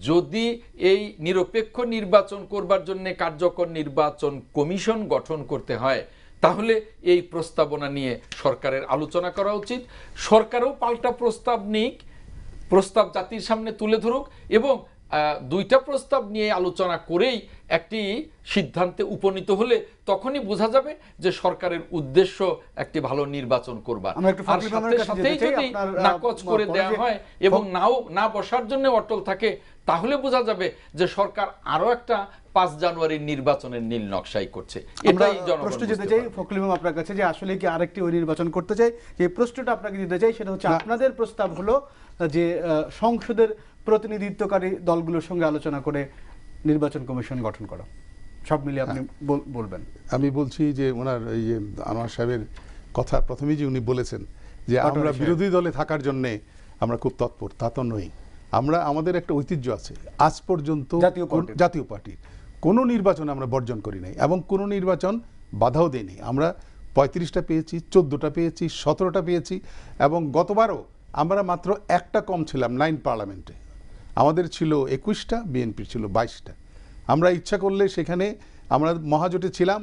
যদি এই নিরপেক্ষ নির্বাচন করবার জন্য কার্যকর নির্বাচন কমিশন গঠন করতে হয়, তাহলে এই প্রস্তাবনা নিয়ে সরকারের আলোচনা করা উচিত। সরকারও পাল্টা প্রস্তাব নিক, প্রস্তাব জাতির সামনে তুলে ধরুক এবং দুইটা প্রস্তাব নিয়ে আলোচনা করেই একটি সিদ্ধান্তে উপনীত হলে তখনই বোঝা যাবে যে সরকারের উদ্দেশ্য একটি ভালো নির্বাচন করবার। আর সাথেই যদি নাকচ করে দেওয়া হয় এবং না বসার জন্য অটল থাকে, তাহলে বোঝা যাবে যে সরকার আরো একটা 5 জানুয়ারির নির্বাচনের নীল নকশাই করছে। এটাই প্রশ্ন যেতে চাই ফখরুল ইমাম আপনার কাছে, যে আসলে কি আরেকটি ওই নির্বাচন করতে চাই, যে প্রশ্নটা আপনাকে দিতে চাই সেটা হচ্ছে, আপনাদের প্রস্তাব হলো যে সংসদের প্রতিনিধিত্বকারী দলগুলোর সঙ্গে আলোচনা করে নির্বাচন কমিশন গঠন করা, সব মিলিয়ে আপনি বলবেন। আমি বলছি যে ওনার এই যে আনোয়ার সাহেবের কথা প্রথমেই যে উনি বলেছেন যে আমরা বিরোধী দলে থাকার জন্যে আমরা খুব তৎপর, তা তো নই। আমরা, আমাদের একটা ঐতিহ্য আছে, আজ পর্যন্ত জাতীয় পার্টির কোনো নির্বাচন আমরা বর্জন করি নাই এবং কোনো নির্বাচন বাধাও দেয়নি। আমরা 35টা পেয়েছি, 14টা পেয়েছি, 17টা পেয়েছি এবং গতবারও আমরা মাত্র একটা কম ছিলাম 9 পার্লামেন্টে। আমাদের ছিল 21টা, বিএনপির ছিল 22টা। আমরা ইচ্ছা করলে সেখানে, আমরা মহাজোটে ছিলাম,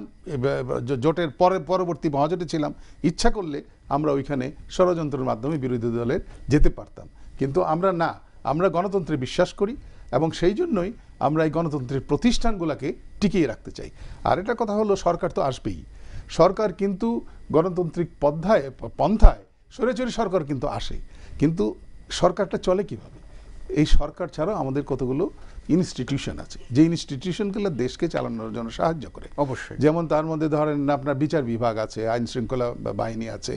জোটের পরবর্তী মহাজোটে ছিলাম, ইচ্ছা করলে আমরা ওইখানে ষড়যন্ত্রের মাধ্যমে বিরোধী দলের যেতে পারতাম, কিন্তু আমরা গণতন্ত্রে বিশ্বাস করি এবং সেই জন্যই আমরা এই গণতন্ত্রের প্রতিষ্ঠানগুলোকে টিকিয়ে রাখতে চাই। আর এটা কথা হলো, সরকার তো আসবেই, সরকার কিন্তু গণতান্ত্রিক পন্থায় স্বৈরাচারী সরকার কিন্তু আসে, কিন্তু সরকারটা চলে কিভাবে? এই সরকার ছাড়াও আমাদের কতগুলো ইনস্টিটিউশন আছে, যে ইনস্টিটিউশনগুলো দেশকে চালানোর জন্য সাহায্য করে। অবশ্যই, যেমন তার মধ্যে ধরেন আপনার বিচার বিভাগ আছে, আইন শৃঙ্খলা বাহিনী আছে,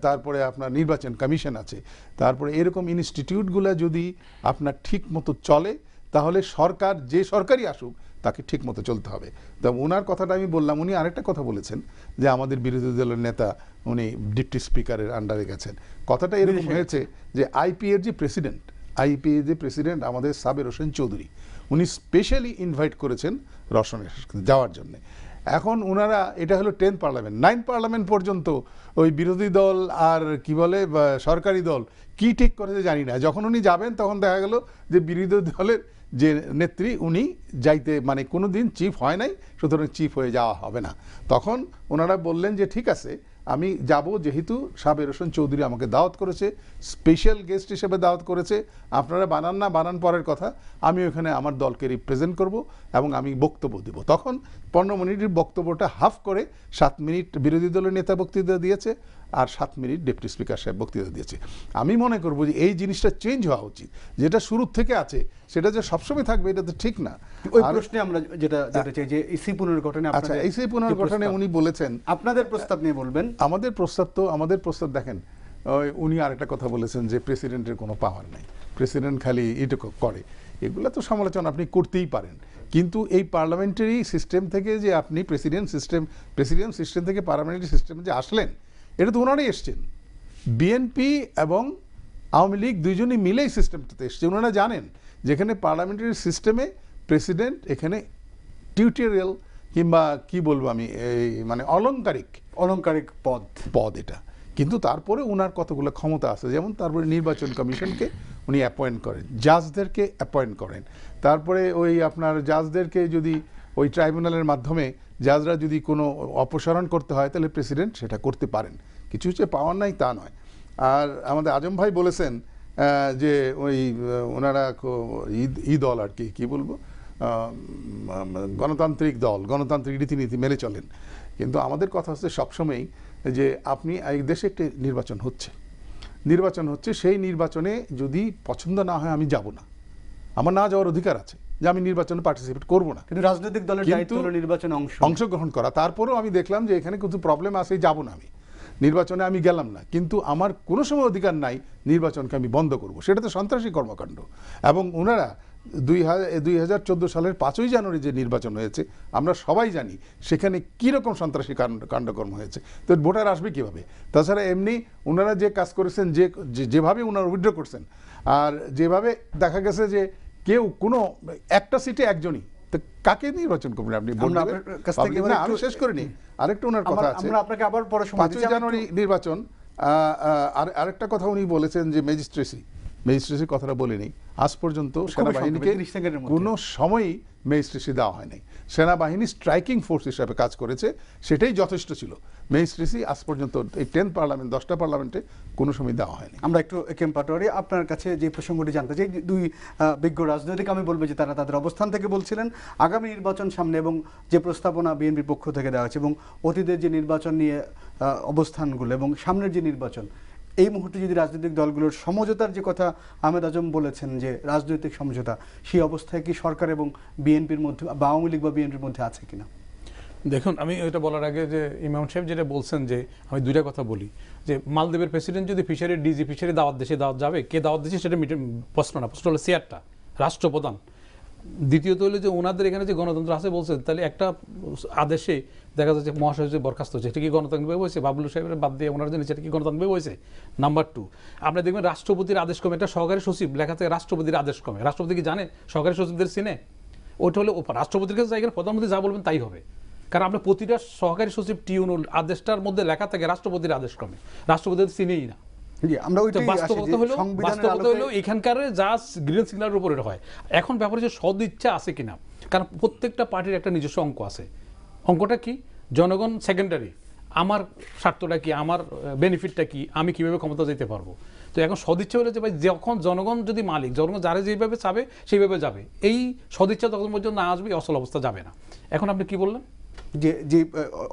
তারপরে আপনার নির্বাচন কমিশন আছে, তারপরে এরকম ইনস্টিটিউটগুলো যদি আপনার ঠিক মতো চলে, তাহলে সরকার, যে সরকারই আসুক, তাকে ঠিক মতো চলতে হবে। তো ওনার কথাটা আমি বললাম, উনি আরেকটা কথা বলেছেন যে আমাদের বিরোধী দলের নেতা উনি ডিপটি স্পিকারের আন্ডারে গেছেন। কথাটা এরকম হয়েছে যে আইপিএর যে প্রেসিডেন্ট আমাদের সাবের হোসেন চৌধুরী, উনি স্পেশালি ইনভাইট করেছেন রওশনের যাওয়ার জন্য। এখন ওনারা, এটা হলো 10th পার্লামেন্ট, 9th পার্লামেন্ট পর্যন্ত ওই বিরোধী দল আর কি বলে সরকারি দল কি ঠিক করেছে জানি না। যখন উনি যাবেন তখন দেখা গেল যে বিরোধী দলের যে নেত্রী, উনি যাইতে, মানে কোনো দিন চিফ হয় নাই, সুতরাং চিফ হয়ে যাওয়া হবে না। তখন ওনারা বললেন যে ঠিক আছে, আমি যাব, যেহেতু সাবের হোসেন চৌধুরী আমাকে দাওয়াত করেছে, স্পেশাল গেস্ট হিসেবে দাওয়াত করেছে, আপনারা বানান না বানান পরের কথা, আমি ওখানে আমার দলকে রিপ্রেজেন্ট করব এবং আমি বক্তব্য দেব। তখন 15 মিনিটের বক্তব্যটা হাফ করে 7 মিনিট বিরোধী দলের নেতা বক্তৃতা দিয়েছে আর 7 মিনিট ডেপুটি স্পিকার সাহেব বক্তৃতা দিয়েছে। আমি মনে করব যে এই জিনিসটা চেঞ্জ হওয়া উচিত, যেটা শুরুর থেকে আছে সেটা যে সবসময় থাকবে এটা তো ঠিক না। ওই প্রশ্নে আমরা যেটা চাই যে ইসি পুনর্গঠনে আচ্ছা, ইসি পুনর্গঠনে উনি বলেছেন, আপনাদের প্রস্তাব নিয়ে বলবেন। আমাদের প্রস্তাব দেখেন, উনি আরেকটা কথা বলেছেন যে প্রেসিডেন্টের কোনো পাওয়ার নাই, প্রেসিডেন্ট খালি এটুকু করে। এগুলো তো সমালোচনা আপনি করতেই পারেন, কিন্তু এই পার্লামেন্টারি সিস্টেম থেকে যে আপনি প্রেসিডেন্ট সিস্টেম থেকে পার্লামেন্টারি সিস্টেমে যে আসলেন, এটা তো ওনারাই এসছেন। বিএনপি এবং আওয়ামী লীগ দুইজনই মিলেই সিস্টেমটাতে এসছে। ওনারা জানেন যেখানে পার্লামেন্টারি সিস্টেমে প্রেসিডেন্ট এখানে টিউটোরিয়াল কিংবা কি বলবো আমি, এই মানে অলংকারিক পদ এটা, কিন্তু তারপরে ওনার কতগুলো ক্ষমতা আছে। যেমন তারপরে নির্বাচন কমিশনকে উনি অ্যাপয়েন্ট করেন, জাজদেরকে অ্যাপয়েন্ট করেন, তারপরে ওই আপনার জাজদেরকে যদি ওই ট্রাইব্যুনালের মাধ্যমে জাজরা যদি কোনো অপসারণ করতে হয় তাহলে প্রেসিডেন্ট সেটা করতে পারেন। কিছু হচ্ছে পাওয়ার নাই তা নয়। আর আমাদের আজম ভাই বলেছেন যে ওই ওনারা দল আর কি বলবো, গণতান্ত্রিক দল, গণতান্ত্রিক রীতিনীতি মেনে চলেন। কিন্তু আমাদের কথা হচ্ছে সবসময়ই যে আপনি এই দেশে একটি নির্বাচন হচ্ছে, সেই নির্বাচনে যদি পছন্দ না হয় আমি যাব না, আমার না যাওয়ার অধিকার আছে, যে আমি নির্বাচনে পার্টিসিপেট করব না। কিন্তু রাজনৈতিক দলের দায়িত্ব হলো নির্বাচনে অংশগ্রহণ করা। তারপরেও আমি দেখলাম যে এখানে কিছু প্রবলেম আছে, যাব না, আমি নির্বাচনে আমি গেলাম না, কিন্তু আমার কোনো সময় অধিকার নাই নির্বাচনকে আমি বন্ধ করব। সেটা তো সন্ত্রাসী কর্মকাণ্ড। এবং ওনারা 2014 সালের 5ই জানুয়ারি যে নির্বাচন হয়েছে আমরা সবাই জানি সেখানে কীরকম সন্ত্রাসী কাণ্ডকর্ম হয়েছে। তো ভোটার আসবে কীভাবে? তাছাড়া এমনি ওনারা যে কাজ করেছেন, যেভাবে ওনারা উইথড্র করছেন, আর যেভাবে দেখা গেছে যে কেউ কোনো একটা সিটে একজনই, তো কাকে নির্বাচন করবেন আপনি? আমি শেষ করিনি, আরেকটা ওনার কথা আছে, 5ই জানুয়ারি নির্বাচন। আরেকটা কথা উনি বলেছেন যে ম্যাজিস্ট্রেসির কথাটা বলিনি, আজ পর্যন্ত সেনাবাহিনীকে কোনো সময়ই ম্যাজিস্ট্রেসি দেওয়া হয়নি। সেনাবাহিনী স্ট্রাইকিং ফোর্স হিসাবে কাজ করেছে, সেটাই যথেষ্ট ছিল। ম্যাজিস্ট্রেসি আজ পর্যন্ত এই 10টা পার্লামেন্টে কোনো সময় দেওয়া হয়নি। আমরা একটু কেম পাটোয়ারি আপনার কাছে যে প্রসঙ্গটি জানতে চাই, দুই বিজ্ঞ রাজনৈতিক আমি বলবো যে তারা তাদের অবস্থান থেকে বলছিলেন আগামী নির্বাচন সামনে এবং যে প্রস্তাবনা বিএনপির পক্ষ থেকে দেওয়া হচ্ছে এবং অতীতের যে নির্বাচন নিয়ে অবস্থানগুলো এবং সামনের যে নির্বাচন, এই মুহূর্তে যদি রাজনৈতিক দলগুলোর সমঝোতার যে কথা আহমেদ আজম বলেছেন যে রাজনৈতিক সমঝোতা, সেই অবস্থায় কি সরকার এবং বিএনপির মধ্যে বা আওয়ামী লীগ বা বিএনপির মধ্যে আছে কিনা? দেখুন, আমি এটা বলার আগে যে ইমাম সাহেব যেটা বলছেন, যে আমি দুইটা কথা বলি, যে মালদ্বীপের প্রেসিডেন্ট যদি ডিজি ফিশারি দাওয়াত যাবে, কে দাওয়াত দিচ্ছে সেটা প্রশ্ন না, প্রশ্ন হলো চেয়ারটা, রাষ্ট্রপ্রধান। দ্বিতীয়ত হলো যে ওনাদের এখানে যে গণতন্ত্র আছে বলছেন, তাহলে একটা আদেশে দেখা যাচ্ছে মহাসচিব যে বরখাস্ত হচ্ছে, এটা কি গণতান্ত্রিকভাবে হয়েছে? বাবুল সাহেবের বাদ দিয়ে ওনার জন্য সেটা কি গণতান্ত্রিকভাবে হয়েছে? নাম্বার 2, আপনি দেখবেন রাষ্ট্রপতির আদেশ ক্রমে, একটা সহকারী সচিব লেখা থাকে রাষ্ট্রপতির আদেশ ক্রমে। রাষ্ট্রপতি কি জানে সহকারী সচিবদের চিনে? ওইটা হলো রাষ্ট্রপতির কাছে জায়গায় প্রধানমন্ত্রী যা বলবেন তাই হবে, কারণ আপনার প্রতিটা সহকারী সচিব টিউনুল আদেশটার মধ্যে লেখা থাকে রাষ্ট্রপতির আদেশ ক্রমে, রাষ্ট্রপতি চিনেই না। বাস্তবতা হলো এখানকার যা গ্রিন সিগন্যালের উপরে হয়। এখন ব্যাপারে যে সদিচ্ছা আছে কিনা, কারণ প্রত্যেকটা পার্টির একটা নিজস্ব অঙ্ক আছে। অঙ্কটা কি? জনগণ সেকেন্ডারি, আমার স্বার্থটা কি, আমার বেনিফিটটা কি, আমি কিভাবে ক্ষমতা যেতে পারবো। তো এখন সদিচ্ছা হলে যে ভাই যখন জনগণ যদি মালিক, জনগণ যারা যেভাবে চাবে সেইভাবে যাবে, এই সদিচ্ছা তখন পর্যন্ত না আসবে, অসল অবস্থা যাবে না। এখন আপনি কি বললেন যে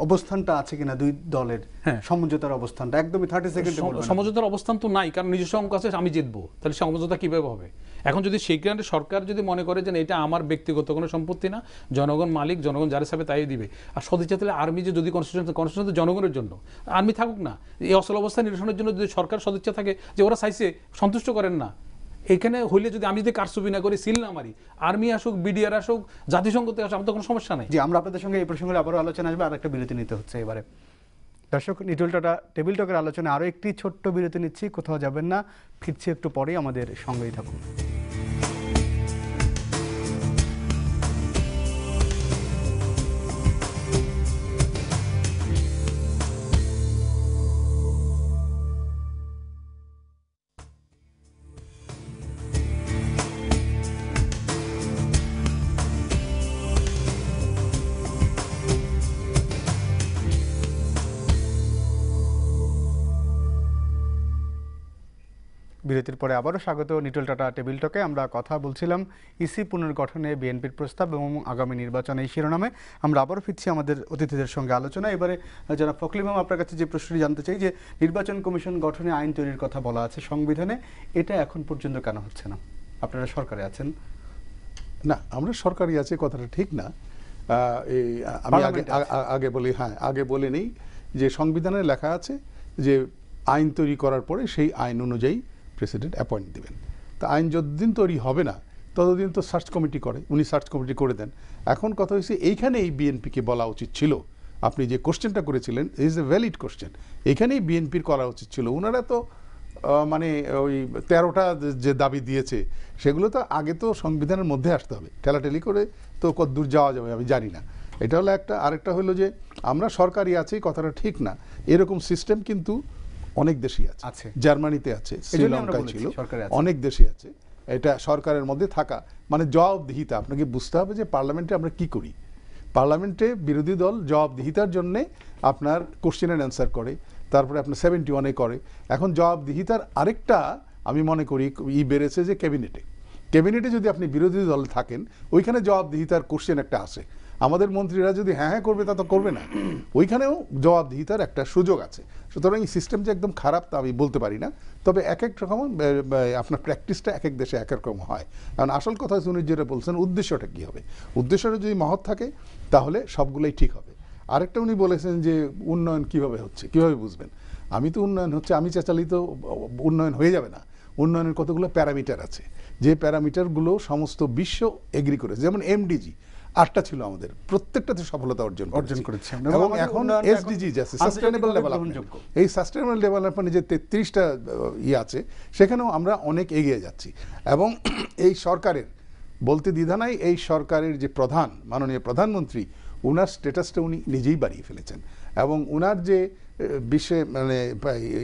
অবস্থানটা আছে কিনা দুই দলের, সমঝোতার অবস্থানটা একদমই 30 সেকেন্ডে সমঝোতার অবস্থান তো নাই, কারণ নিজস্ব অঙ্ক আছে, আমি জিতবো, তাহলে সমঝোতা কিভাবে হবে? এখন যদি সেইখানে সরকার যদি মনে করে যে এটা আমার ব্যক্তিগত কোনো সম্পত্তি না, জনগণ মালিক, জনগণ যারা হিসাবে তাই দিবে, আর সদিচ্ছা তাহলে আর্মি যে যদি কনস্টিটিউশন জনগণের জন্য, আর্মি থাকুক না, এই অসল অবস্থা নিরসনের জন্য যদি সরকার সদিচ্ছা থাকে যে ওরা চাইছে সন্তুষ্ট করেন না, এখানে হইলে যদি আমি যদি কারচুপি না করি, সিল না মারি, আর্মি আসুক, বিডিআর আসুক, জাতিসংঘ থেকে আসুক, আমার তো কোনো সমস্যা নাই। জি, আমরা আপনাদের সঙ্গে এই প্রসঙ্গে আবারও আলোচনা আসবে, আর একটা বিরতি নিতে হচ্ছে এবারে। দর্শক, নিটল টাটা টেবিল টকের আলোচনা আরও একটি ছোট্ট বিরতি নিচ্ছি, কোথাও যাবেন না, ফিরছি একটু পরেই, আমাদের সঙ্গেই থাকুন। বিরতির পরে আবারও স্বাগত নিটল টাটা টেবিল টকে। আমরা কথা বলছিলাম ইসি পুনর্গঠনে বিএনপির প্রস্তাব এবং আগামী নির্বাচন এই শিরোনামে। আমরা আবারও ফিরছি আমাদের অতিথিদের সঙ্গে আলোচনা। এবারে যারা ফখরুল ইমাম, আপনার কাছে যে প্রশ্নটি জানতে চাই যে নির্বাচন কমিশন গঠনে আইন তৈরির কথা বলা আছে সংবিধানে, এটা এখন পর্যন্ত কেন হচ্ছে না? আপনারা সরকারে আছেন। না, আমরা সরকারি আছে কথাটা ঠিক না। আমি আগে বলে নেই যে সংবিধানে লেখা আছে যে আইন তৈরি করার পরে সেই আইন অনুযায়ী প্রেসিডেন্ট অ্যাপয়েন্ট দিবেন। তা আইন যতদিন তৈরি হবে না ততদিন তো সার্চ কমিটি করে, উনি সার্চ কমিটি করে দেন। এখন কথা হয়েছে এইখানেই বিএনপিকে বলা উচিত ছিল, আপনি যে কোশ্চেনটা করেছিলেন ইজ এ ভ্যালিড কোশ্চেন, এখানেই বিএনপির করা উচিত ছিল। ওনারা তো মানে ওই 13টা যে দাবি দিয়েছে সেগুলো তো আগে তো সংবিধানের মধ্যে আসতে হবে, ঠেলাঠেলি করে তো কত দূর যাওয়া যাবে আমি জানি না। এটা হলো একটা। আরেকটা হলো যে আমরা সরকারি আছি কথাটা ঠিক না, এরকম সিস্টেম কিন্তু অনেক দেশই আছে, জার্মানিতে আছে, শ্রীলঙ্কায় ছিল, অনেক দেশই আছে। এটা সরকারের মধ্যে থাকা মানে জবাবদিহিতা। আপনাকে বুঝতে হবে যে পার্লামেন্টে আমরা কি করি। পার্লামেন্টে বিরোধী দল জবাবদিহিতার জন্যে আপনার কোশ্চেন অ্যান্ড অ্যান্সার করে, তারপরে আপনার 71-এ করে। এখন জবাবদিহিতার আরেকটা আমি মনে করি বেড়েছে যে ক্যাবিনেটে যদি আপনি বিরোধী দলে থাকেন ওইখানে জবাবদিহিতার কোশ্চেন একটা আসে। আমাদের মন্ত্রীরা যদি হ্যাঁ করবে তা তো করবে না, ওইখানেও জবাবদিহিতার একটা সুযোগ আছে। সুতরাং এই সিস্টেম যে একদম খারাপ তা আমি বলতে পারি না, তবে এক এক রকম আপনার প্র্যাকটিসটা এক এক দেশে এক এক রকম হয়। কারণ আসল কথা উনি যেটা বলছেন উদ্দেশ্যটা কী হবে, উদ্দেশ্যটা যদি মহৎ থাকে তাহলে সবগুলোই ঠিক হবে। আরেকটা উনি বলেছেন যে উন্নয়ন কিভাবে হচ্ছে, কিভাবে বুঝবেন? আমি তো উন্নয়ন হচ্ছে আমি চেঁচালিত উন্নয়ন হয়ে যাবে না। উন্নয়নের কতগুলো প্যারামিটার আছে, যে প্যারামিটারগুলো সমস্ত বিশ্ব এগ্রি করেছে। যেমন MDG 8টা ছিল আমাদের, প্রত্যেকটাতে সফলতা অর্জন করেছে। এবং এখন SDG আছে, সাস্টেনেবল ডেভেলপমেন্ট। এই সাস্টেনেবল ডেভেলপমেন্টে যে 33টা আছে সেখানেও আমরা অনেক এগিয়ে যাচ্ছি। এবং এই সরকারের বলতে দ্বিধা নাই, এই সরকারের যে প্রধান মাননীয় প্রধানমন্ত্রী, ওনার স্ট্যাটাসটা উনি নিজেই বাড়িয়ে ফেলেছেন। এবং ওনার যে বিশ্বে মানে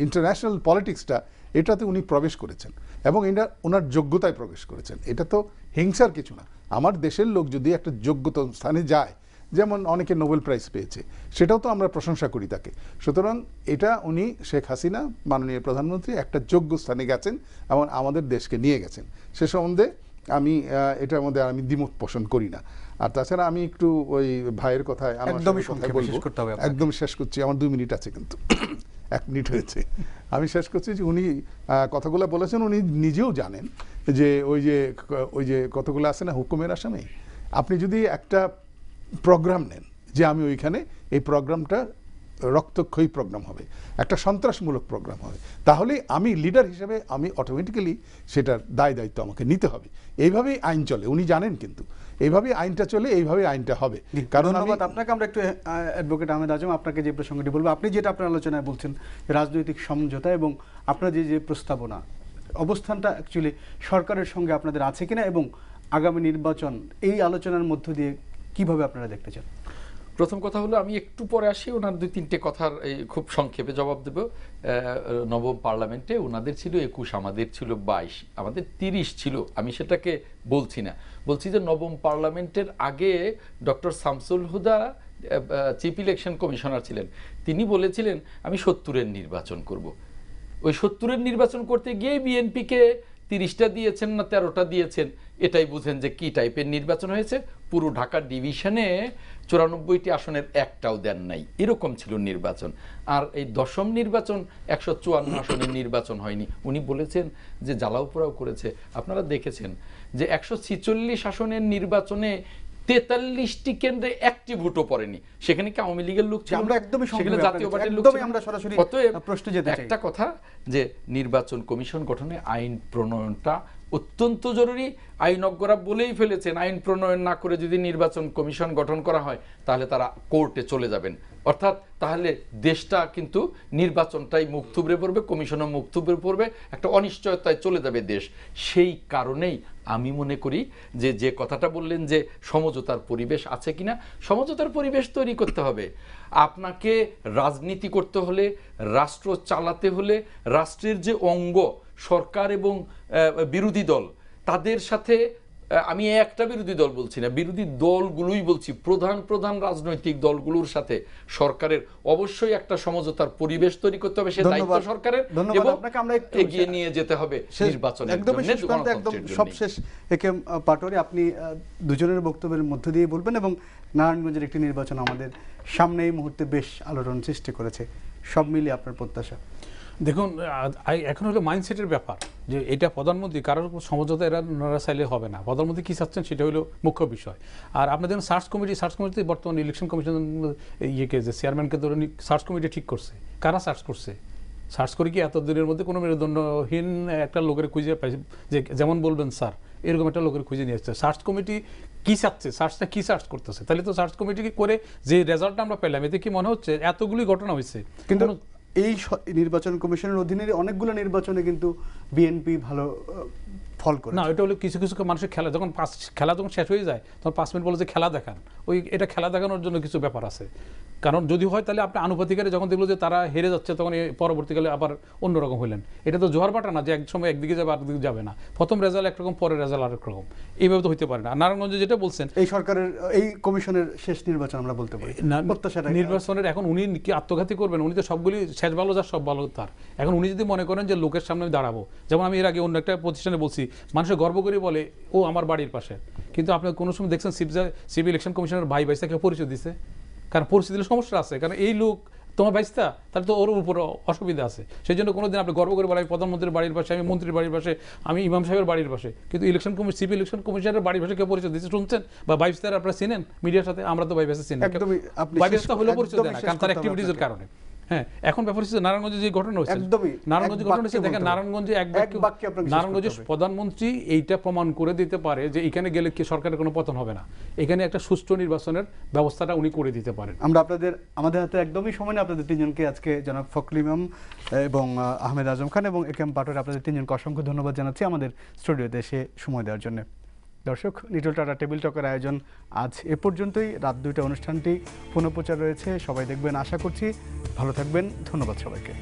ইন্টারন্যাশনাল পলিটিক্সটা এটাতে উনি প্রবেশ করেছেন এবং এটা ওনার যোগ্যতায় প্রবেশ করেছেন। এটা তো হিংসার কিছু না। আমার দেশের লোক যদি একটা যোগ্যতা স্থানে যায়, যেমন অনেকে নোবেল প্রাইজ পেয়েছে, সেটাও তো আমরা প্রশংসা করি তাকে। সুতরাং এটা উনি শেখ হাসিনা মাননীয় প্রধানমন্ত্রী একটা যোগ্য স্থানে গেছেন এবং আমাদের দেশকে নিয়ে গেছেন। সে সম্বন্ধে আমি এটার মধ্যে আমি দ্বিমত পোষণ করি না। আর তাছাড়া আমি একটু ওই ভাইয়ের কথায় একদম শেষ করছি, আমার 2 মিনিট আছে, কিন্তু 1 মিনিট হয়েছে। আমি শেষ করছি যে উনি কথাগুলো বলেছেন, উনি নিজেও জানেন যে ওই যে কতগুলো আছে না হুকুমের আসামে, আপনি যদি একটা প্রোগ্রাম নেন যে আমি ওইখানে এই প্রোগ্রামটা রক্তক্ষয়ী প্রোগ্রাম হবে, একটা সন্ত্রাসমূলক প্রোগ্রাম হবে, তাহলে আমি লিডার হিসেবে আমি অটোমেটিক্যালি সেটার দায়িত্ব আমাকে নিতে হবে। এইভাবেই আইন চলে, উনি জানেন, কিন্তু এইভাবেই আইনটা চলে, এইভাবেই আইনটা হবে। কারণ আপনাকে আমরা একটু অ্যাডভোকেট আহমেদ আজম আপনাকে যে প্রসঙ্গটি বলবো, আপনি যেটা আপনার আলোচনায় বলছেন রাজনৈতিক সমঝোতা এবং আপনার যে প্রস্তাবনা অবস্থানটা অ্যাকচুয়ালি সরকারের সঙ্গে আপনাদের আছে কিনা এবং আগামী নির্বাচন এই আলোচনার মধ্য দিয়ে কিভাবে আপনারা দেখতে চান? প্রথম কথা হলো আমি একটু পরে আসি, ওনার 2-3টে কথার খুব সংক্ষেপে জবাব দেব। নবম পার্লামেন্টে ওনাদের ছিল 21, আমাদের ছিল 22, আমাদের 30 ছিল। আমি সেটাকে বলছি না, বলছি যে নবম পার্লামেন্টের আগে ডক্টর শামসুল হুদা চিফ ইলেকশন কমিশনার ছিলেন, তিনি বলেছিলেন আমি 70-এর নির্বাচন করব। ওই 70-এর নির্বাচন করতে গিয়ে বিএনপিকে 30টা দিয়েছেন না 13টা দিয়েছেন, এটাই বুঝেন যে কি টাইপের নির্বাচন হয়েছে। পুরো ঢাকা ডিভিশনে 94টি আসনের একটাও দেন নাই, এরকম ছিল নির্বাচন। আর এই 10ম নির্বাচন 154 আসনের নির্বাচন হয়নি। উনি বলেছেন যে জ্বালাও পোড়াও করেছে। আপনারা দেখেছেন যে 146 আসনের নির্বাচনে 43টি কেন্দ্রে একটি ভোটও পড়েনি। সেখানে কি আওয়ামী লীগের লোক ছিল? আমরা একদমই সেখানে জাতীয় পার্টির লোক ছিল। আমরা সরাসরি প্রশ্ন যেতে চাই। একটা কথা যে নির্বাচন কমিশন গঠনে আইন প্রণয়নটা অত্যন্ত জরুরি। আইনজ্ঞরা বলেই ফেলেছেন আইন প্রণয়ন না করে যদি নির্বাচন কমিশন গঠন করা হয় তাহলে তারা কোর্টে চলে যাবেন। অর্থাৎ তাহলে দেশটা কিন্তু নির্বাচনটাই মুখ থুবড়ে পড়বে, কমিশনও মুখ থুবড়ে পড়বে, একটা অনিশ্চয়তায় চলে যাবে দেশ। সেই কারণেই আমি মনে করি যে কথাটা বললেন যে সমঝোতার পরিবেশ আছে কিনা, সমঝোতার পরিবেশ তৈরি করতে হবে। আপনাকে রাজনীতি করতে হলে, রাষ্ট্র চালাতে হলে, রাষ্ট্রের যে অঙ্গ সরকার এবং বিরোধী দল তাদের সাথে আমি একটা বিরোধী দল বলছি না, বিরোধী দলগুলোই বলছি, প্রধান প্রধান রাজনৈতিক দলগুলোর সাথে সরকারের অবশ্যই একটা সমঝোতার পরিবেশ তৈরি করতে হবে, সে দায়িত্ব ধন্যবাদ। সরকারের, ধন্যবাদ এবং আপনাকে। আমরা একটু এগিয়ে নিয়ে যেতে হবে শেষ- নির্বাচনের একদমই জন্য, শেষ প্রান্তে, একদম গণতন্ত্রের জন্য। সবশেষ একে পাটোয়ারি, আপনি দুজনের বক্তব্যের মধ্য দিয়ে বলবেন, এবং নারায়ণগঞ্জের একটি নির্বাচন আমাদের সামনে এই মুহূর্তে বেশ আলোড়ন সৃষ্টি করেছে, সব মিলিয়ে আপনার প্রত্যাশা। দেখুন, এখন হলো মাইন্ডসেটের ব্যাপার, যে এটা প্রধানমন্ত্রী কারোর সমঝোতা এরা ওনারা চাইলে হবে না। প্রধানমন্ত্রী কী চাচ্ছেন সেটা হলো মুখ্য বিষয়। আর আপনার দেখুন সার্চ কমিটি বর্তমানে ইলেকশন কমিশন ইয়েকে, যে চেয়ারম্যানকে ধরে সার্চ কমিটি ঠিক করছে, কারা সার্চ করছে? সার্চ করে কি এত দিনের মধ্যে কোনো মেরুদণ্ডহীন একটা লোকের খুঁজে পাইছে, যে যেমন বলবেন স্যার এরকম একটা লোকের খুঁজে নিয়ে আসছে? সার্চ কমিটি কী চাচ্ছে, সার্চটা কী সার্চ করতেছে? তাহলে তো সার্চ কমিটি করে যে রেজাল্টটা আমরা পেলাম, এতে কি মনে হচ্ছে এতগুলি ঘটনা হয়েছে? কিন্তু এই নির্বাচন কমিশনের অধীনে অনেকগুলো নির্বাচনে কিন্তু বিএনপি ভালো ফল করে না, এটা হলো কিছু কিছু মানুষের খেলা যখন খেলা যখন শেষ হয়ে যায় তখন 5 মিনিট বলে যে খেলা দেখান, এটা খেলা দেখানোর জন্য কিছু ব্যাপার আছে। কারণ যদি হয় তাহলে আপনি আনুপাতিকারে যখন দেখলো যে তারা হেরে যাচ্ছে, তখন পরবর্তীকালে আবার অন্যরকম হইলেন। এটা তো জোয়ার বাটা না যে এক সময় একদিকে যাবে আরেকদিকে যাবে না, প্রথম রেজাল্ট একরকম পরের রেজাল্ট আরেক রকম, এইভাবে তো হইতে পারে না। নারায়ণগঞ্জে যেটা বলছেন, এই সরকারের এই কমিশনের শেষ নির্বাচন আমরা বলতে পারি প্রত্যাশাটা নির্বাচনের এখন উনি কি আত্মঘাতী করবেন? উনি তো সবগুলি শেষ ভালো যার সব ভালো তার। এখন উনি যদি মনে করেন যে লোকের সামনে আমি দাঁড়াবো, যেমন আমি এর আগে অন্য একটা প্রতিষ্ঠানে বলছি, মানুষের গর্ব করে বলে ও আমার বাড়ির পাশে, কিন্তু আপনি কোনো সময় দেখছেন সিভিল ইলেকশন কমিশনের ভাই ভাইসা কেউ পরিচয় দিছে? কারণ পরিস্থিতির সমস্যা আছে, কারণ এই লোক তোমার ভাইস্তা, তাহলে তো ওর উপর অসুবিধা আছে। সেই জন্য কোনোদিন আপনি গর্ব করে বলেন আমি প্রধানমন্ত্রীর বাড়ির পাশে, আমি মন্ত্রীর বাড়ির পাশে, আমি ইমাম সাহেবের বাড়ির পাশে, কিন্তু সিভিল ইলেকশন কমিশনের বাড়ির পাশে কেউ পরিচয় দিচ্ছে শুনছেন? বা ভাইস্তার আপনারা চিনেন মিডিয়ার সাথে? আমরা তো ভাইভাইসা চিনি, একদমই আপনি ভাইভাইস্তা হলেও পরিচয় দেয় না, একদমই কারণ তার শেষ করতে হবে অ্যাক্টিভিটিজের আপনাকে। কারণে। হ্যাঁ, এখন ব্যাপার হচ্ছে নারায়ণগঞ্জে যে ঘটনা হচ্ছে, একদমই নারায়ণগঞ্জে এক ঘটনা হচ্ছে, বাক্যে দেখেন বলতে হবে। নারায়ণগঞ্জে এক বাক্যে আপনাকে শেষ নারায়ণগঞ্জের করতে হবে। প্রধানমন্ত্রী এইটা প্রমাণ করে দিতে পারে যে এখানে গেলে কি সরকারের কোনো পতন হবে না, এখানে একটা সুষ্ঠু নির্বাচনের ব্যবস্থাটা উনি করে দিতে পারেন। আমরা আমাদের হাতে একদমই সময় নেই। আপনাদের তিনজনকে আজকে জনাব ফখরুল ইমাম এবং আহমেদ আজম খান এবং একেএম পাটোয়ারি, আপনাদের তিনজনকে অসংখ্য ধন্যবাদ জানাচ্ছি আমাদের স্টুডিওতে এসে সময় দেওয়ার জন্য। দর্শক, নিটল টাটা টেবিল টকের আয়োজন আজ এ পর্যন্তই। রাত 2টায় অনুষ্ঠানটি পুনঃপ্রচার রয়েছে, সবাই দেখবেন আশা করছি। ভালো থাকবেন, ধন্যবাদ সবাইকে।